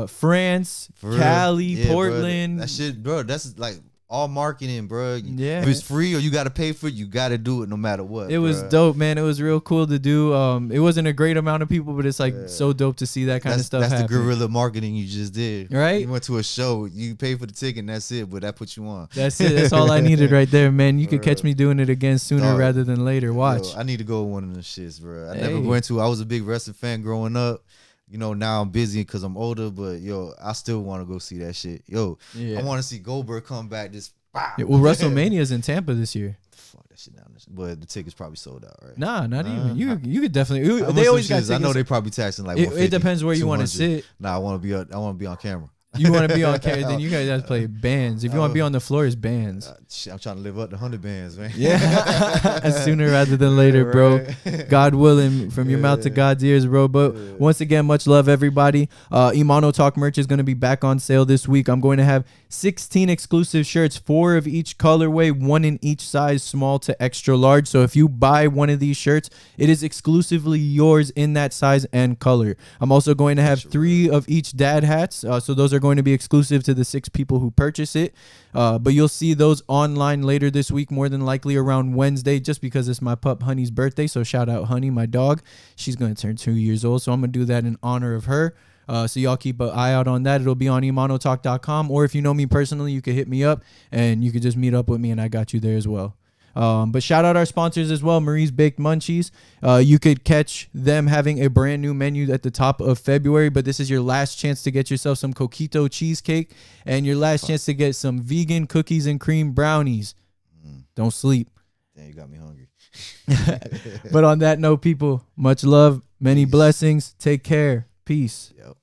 France, Cali, Portland. Bro. That shit, bro. That's like all marketing, bro. Yeah. If it's free or you got to pay for it, you got to do it no matter what. It was dope, man. It was real cool to do. It wasn't a great amount of people, but it's like so dope to see that kind of stuff happen. That's the guerrilla marketing you just did. Right? You went to a show, you pay for the ticket and that's it, but that put you on. That's it. That's all I needed right there, man. You could catch me doing it again sooner rather than later. Watch. Yo, I need to go to one of the shits, bro. I never went to. I was a big wrestling fan growing up. You know, now I'm busy because I'm older, but yo, I still want to go see that shit. Yo, I want to see Goldberg come back this. Yeah, well, WrestleMania's in Tampa this year. Fuck that shit down. But the tickets probably sold out, right? Nah, not even. You could definitely. They always got tickets. I know they probably taxing like. It depends where you want to sit. Nah, I want to be on camera. You want to be on camera, then you guys have to play bands. If you want to be on the floor, it's bands. I'm trying to live up to 100 bands, man. Yeah, sooner rather than later, bro. God willing, from your mouth to God's ears, bro. But once again, much love, everybody. Emano Talk merch is going to be back on sale this week. I'm going to have 16 exclusive shirts, 4 of each colorway, 1 in each size, small to extra large. So if you buy one of these shirts, it is exclusively yours in that size and color. I'm also going to have 3 of each dad hats. So those are going to be exclusive to the 6 people who purchase it. But you'll see those online later this week, more than likely around Wednesday, just because it's my pup Honey's birthday. So shout out Honey, my dog. She's going to turn 2 years old. So I'm going to do that in honor of her. So y'all keep an eye out on that. It'll be on emanotalk.com. Or if you know me personally, you can hit me up and you can just meet up with me and I got you there as well. But shout out our sponsors as well, Marie's Baked Munchies. You could catch them having a brand new menu at the top of February, but this is your last chance to get yourself some coquito cheesecake and your last chance to get some vegan cookies and cream brownies. Don't sleep. Damn, you got me hungry. But on that note, people, much love, many blessings. Take care. Peace. Yep.